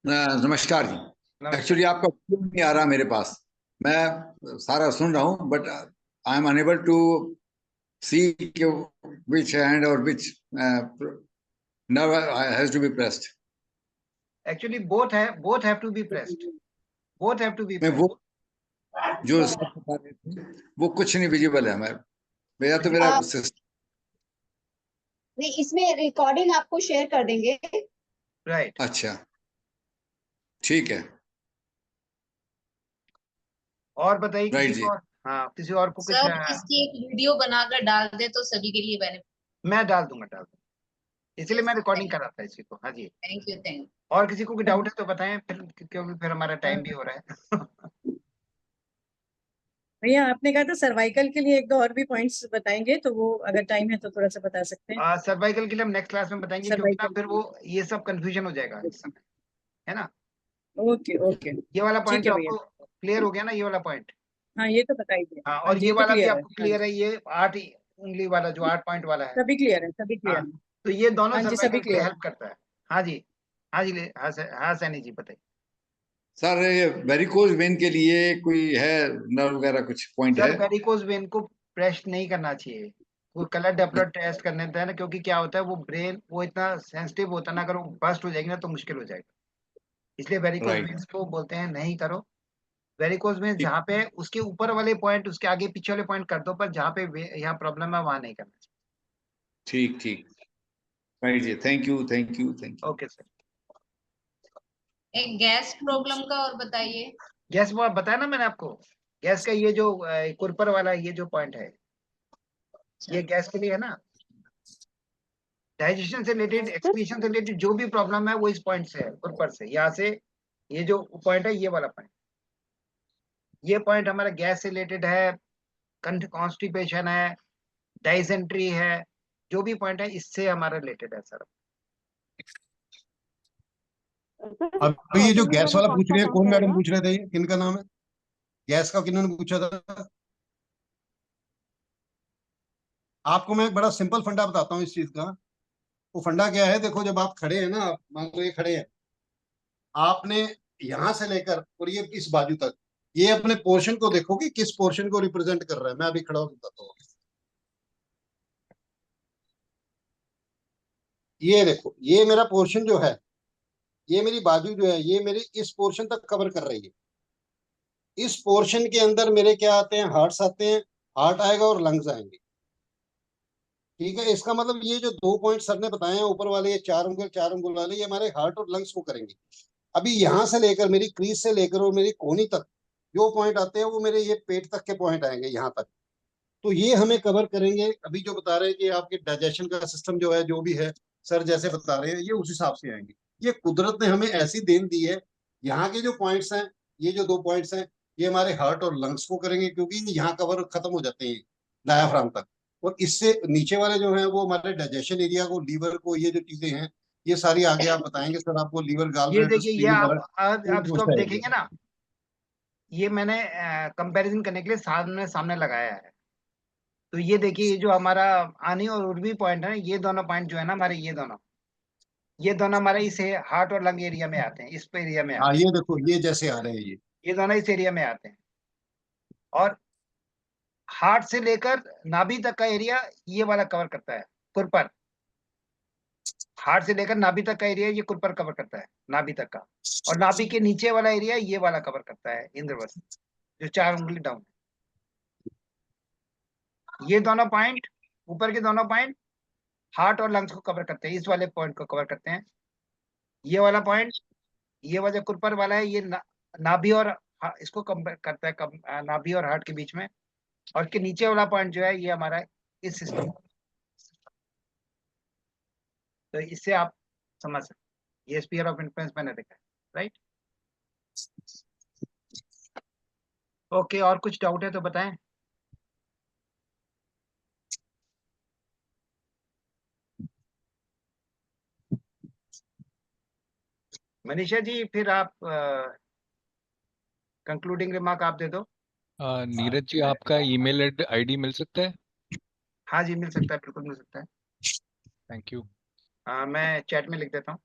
नमस्कार जी। एक्चुअली आपका क्यों नहीं आ रहा मेरे पास, मैं सारा सुन रहा हूँ, but I am unable to see which hand और which nerve has to be pressed. Actually both have to be pressed. Both have to be pressed. वो जो बता रहे थे वो कुछ नहीं विजिबल है मेरा तो मेरा नहीं, इसमें रिकॉर्डिंग आपको शेयर कर देंगे। राइट। अच्छा ठीक है। और बताइए राइट किसी जी। और, हाँ किसी और को कुछ सर इसकी एक वीडियो बनाकर डाल दे तो सभी के लिए बेनिफिट। मैं डाल दूंगा इसलिए मैं रिकॉर्डिंग कर रहा था इसी को। हाँ जी थैंक यू। और किसी को कोई डाउट है तो बताएं फिर, क्योंकि फिर हमारा टाइम भी हो रहा है। भैया आपने कहा था सर्वाइकल के लिए एक दो और भी पॉइंट्स बताएंगे, तो वो अगर टाइम है तो थोड़ा सा बता सकते हैं। सर्वाइकल के लिए हम नेक्स्ट क्लास में बताएंगे, क्योंकि ना फिर वो ये सब कंफ्यूजन हो जाएगा इस समय, है ना। ओके ओके ये वाला पॉइंट ठीक है तो भैया। आपको क्लियर हो गया ना, ये वाला पॉइंट। हाँ ये तो बताइए। हाँ हाँ और जी, ये तो वाला भी क्लियर है। आपको क्लियर है, ये 8 उंगली वाला जो 8 पॉइंट वाला है, सभी क्लियर है, सभी क्लियर हाँ, है। तो ये दोनों हाँ जी, सभी सर्वाइकल के लिए क्लियर है। हेल्प करता है। हाँ जी हाँ जी हाँ सैनी जी बताइए। सर ये वेरिकोज वेन के लिए कोई है नर्व वगैरह कुछ पॉइंट है? सर वेरिकोज वेन को प्रेस नहीं करना चाहिए, वो कलर डेपलर टेस्ट करने देता है ना, क्योंकि क्या होता है वो ब्रेन वो इतना सेंसिटिव होता है ना, अगर वो बस्ट हो जाएगी ना तो मुश्किल हो जाएगा। इसलिए वेरिकोज राइट वेन्स को बोलते हैं नहीं करो। वेरिकोज वेन्स जहाँ पे उसके ऊपर वाले पॉइंट, उसके आगे पीछे वाले पॉइंट कर दो, पर जहाँ पे यहाँ प्रॉब्लम है वहां नहीं करना चाहिए। ठीक ठीक राइट जी। Thank you thank you thank you. Okay sir. एक गैस प्रॉब्लम का और बताइए। गैस वो बताया ना मैंने आपको, गैस का ये जो कुरपर वाला ये जो पॉइंट है, ये गैस के लिए है ना। डाइजेशन से रिलेटेड, एक्सक्रीशन से रिलेटेड जो भी प्रॉब्लम है वो इस पॉइंट से है, कुरपर से, यहाँ से ये जो पॉइंट है ये वाला पॉइंट, ये पॉइंट हमारा गैस से रिलेटेड है, कॉन्स्टिपेशन है, डाइसेंट्री है, जो भी पॉइंट है इससे हमारा रिलेटेड है सर। अब ये जो गैस वाला पूछ रहे हैं, कौन मैडम पूछ रहे थे, ये किनका नाम है गैस का, किन्होंने पूछा था? आपको मैं बड़ा सिंपल फंडा बताता हूँ इस चीज का। वो फंडा क्या है, देखो जब आप खड़े हैं ना, आप मान लो ये खड़े हैं, आपने यहां से लेकर और ये इस बाजू तक, ये अपने पोर्शन को देखो कि किस पोर्शन को रिप्रेजेंट कर रहा है। मैं अभी खड़ा होकर बताता हूँ। ये देखो, ये मेरा पोर्शन जो है, ये मेरी बाजू जो है, ये मेरी इस पोर्शन तक कवर कर रही है। इस पोर्शन के अंदर मेरे क्या आते हैं, हार्ट्स आते हैं, हार्ट आएगा और लंग्स आएंगे। ठीक है, इसका मतलब ये जो 2 पॉइंट सर ने बताए हैं ऊपर वाले, ये 4 उंगल वाले, ये हमारे हार्ट और लंग्स को करेंगे। अभी यहां से लेकर मेरी क्रीज से लेकर और मेरी कोहनी तक जो पॉइंट आते हैं, वो मेरे ये पेट तक के पॉइंट आएंगे यहाँ तक। तो ये हमें कवर करेंगे। अभी जो बता रहे हैं कि आपके डाइजेशन का सिस्टम जो है, जो भी है सर जैसे बता रहे हैं, ये उस हिसाब से आएंगे। ये कुदरत ने हमें ऐसी देन दी है। यहाँ के जो पॉइंट्स हैं, ये जो 2 पॉइंट्स हैं, ये हमारे हार्ट और लंग्स को करेंगे, क्योंकि यहाँ कवर खत्म हो जाते हैं डायाफ्राम तक। और इससे नीचे वाले जो हैं वो हमारे डाइजेशन एरिया को, लीवर को, ये जो चीजें हैं ये सारी आगे आप बताएंगे सर। आपको लीवर, ये गॉलब्लैडर, देखिए, ये स्प्लीन, आप इसको आप देखेंगे ना, ये मैंने कंपैरिजन करने के लिए सामने सामने लगाया है। तो ये देखिए, ये जो हमारा आनी और उर्वी पॉइंट है, ये दोनों पॉइंट जो है ना हमारे, ये दोनों हमारे इस हार्ट और लंग एरिया में आते हैं, इस पे एरिया में आते हाँ हैं। ये देखो, ये जैसे आ रहे हैं, ये दोनों इस एरिया में आते हैं। और हार्ट से लेकर नाभि तक का एरिया ये वाला कवर करता है, कुरपर। हार्ट से लेकर नाभि तक का एरिया ये कुरपर कवर करता है, नाभि तक का। और नाभि के नीचे वाला एरिया ये वाला कवर करता है, इंद्रवस, जो 4 उंगली डाउन है। ये दोनों पॉइंट, ऊपर के दोनों पॉइंट हार्ट और लंग्स को कवर करते हैं, इस वाले पॉइंट को कवर करते हैं। ये वाला पॉइंट, ये वाला ऊपर वाला है, ये नाभि और इसको कंपेयर करता है, नाभि और हार्ट के बीच में। और इसके नीचे वाला पॉइंट जो है ये हमारा इस सिस्टम। तो इससे आप समझ सकते, ये स्फीयर ऑफ इन्फ्लुएंस मैंने देखा है, राइट। ओके, और कुछ डाउट है तो बताएं। मनीषा जी, फिर आप कंक्लूडिंग रिमार्क आप दे दो। नीरज जी, आपका ईमेल आईडी मिल सकता है? हाँ जी, मिल सकता है, बिल्कुल मिल सकता है। Thank you. मैं चैट में लिख देता हूँ।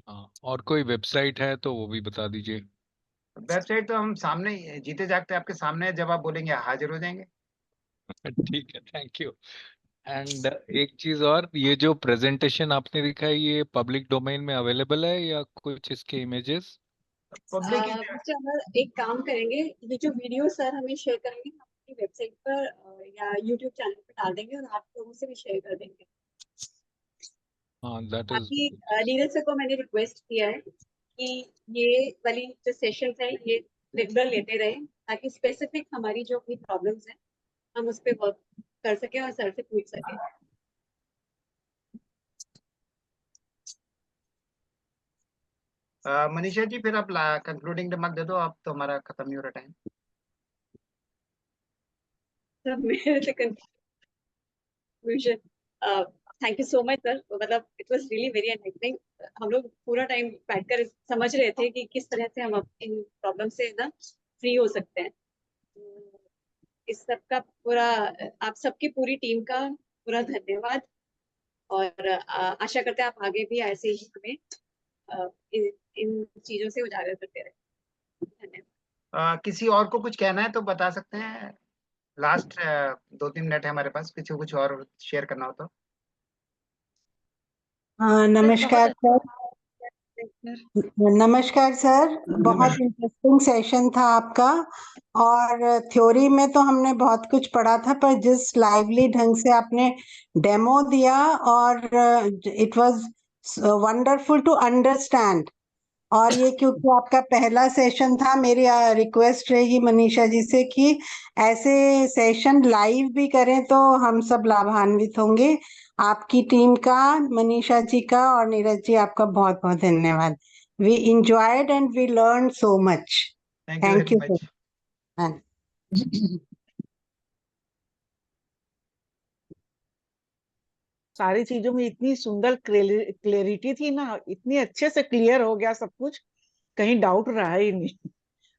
हाँ, और कोई वेबसाइट है तो वो भी बता दीजिए। वेबसाइट तो हम सामने जीते जागते आपके सामने है, जब आप बोलेंगे हाजिर हो जाएंगे। ठीक है, थैंक यू। एंड एक चीज और, ये जो प्रेजेंटेशन आपने दिखा है ये पब्लिक डोमेन में अवेलेबल है या कुछ इसके इमेजेस? पब्लिक मिस्टर अमर, एक काम करेंगे, ये जो वीडियो सर हमें शेयर करेंगे हम अपनी वेबसाइट पर या यूट्यूब चैनल पर डाल देंगे और आप लोगों से भी शेयर कर देंगे। हाँ, दैट इज। बाकी नीरज सर को मैंने रिक्वेस्ट किया है कि ये वाली जो सेशंस है ये रेगुलर लेते रहे, ताकि स्पेसिफिक हमारी जो भी प्रॉब्लम्स हैं हम उस पर वर्क कर सके और सर से पूछ सके। मनीषा जी, फिर आप कंक्लूडिंग रिमार्क दे दो, आप तो हमारा खत्म नहीं हो रहा टाइम। सर मेरे से conclusion, thank you so much sir, मतलब it was really very enlightening. हम लोग पूरा टाइम बैठकर समझ रहे थे कि किस तरह से हम इन प्रॉब्लम से ना फ्री हो सकते हैं। इस सब का पूरा, आप सबकी पूरी टीम का पूरा धन्यवाद, और आशा करते हैं आप आगे भी ऐसे ही हमें इन चीजों से उजागर करते रहे। धन्यवाद। किसी और को कुछ कहना है तो बता सकते हैं। लास्ट 2-3 मिनट है हमारे पास, किसी को कुछ और शेयर करना हो तो। नमस्कार सर। नमस्कार सर, बहुत इंटरेस्टिंग सेशन था आपका। और थ्योरी में तो हमने बहुत कुछ पढ़ा था, पर जिस लाइवली ढंग से आपने डेमो दिया, और it was wonderful to understand. और ये क्योंकि आपका पहला सेशन था, मेरी रिक्वेस्ट रहेगी मनीषा जी से कि ऐसे सेशन लाइव भी करें तो हम सब लाभान्वित होंगे। आपकी टीम का, मनीषा जी का और नीरज जी, आपका बहुत बहुत धन्यवाद। We enjoyed and we learned so much. Thank you very much. sir. सारी चीजों में इतनी सुंदर क्लैरिटी थी ना, इतनी अच्छे से क्लियर हो गया सब कुछ, कहीं डाउट रहा ही नहीं।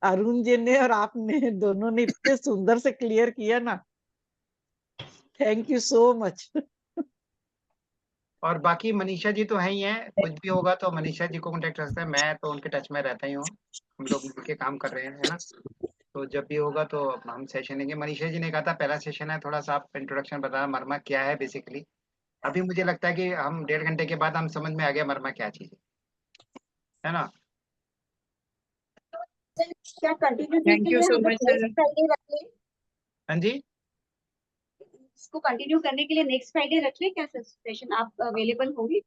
अरुण जी ने और आपने दोनों ने इतने सुंदर से क्लियर किया ना, थैंक यू सो मच। और बाकी मनीषा जी तो है ही हैं, कुछ भी होगा तो मनीषा जी को कांटेक्ट कर सकते हैं, मैं तो उनके टच में रहता ही हूँ। हम लोग मिलके काम कर रहे हैं, है ना। तो जब भी होगा तो हम सेशन लेंगे। मनीषा जी ने कहा था पहला सेशन है, थोड़ा सा आप इंट्रोडक्शन बताना, मरमा क्या है बेसिकली। अभी मुझे लगता है कि हम 1.5 घंटे के बाद हम समझ में आ गया मरमा क्या चीज है ना। क्या continue thank you so much sir. हाँ जी, इसको कंटिन्यू करने के लिए नेक्स्ट फ्राइडे रख लें क्या सेशन, आप अवेलेबल होंगे?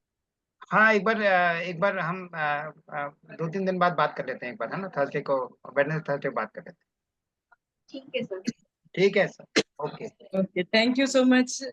हाँ, एक बार हम 2-3 दिन बाद बात कर लेते हैं, एक बार है ना, थर्सडे को, वेडनेसडे थर्सडे बात कर लेते हैं। ठीक है सर। ठीक है sir, okay. Okay, thank you so much.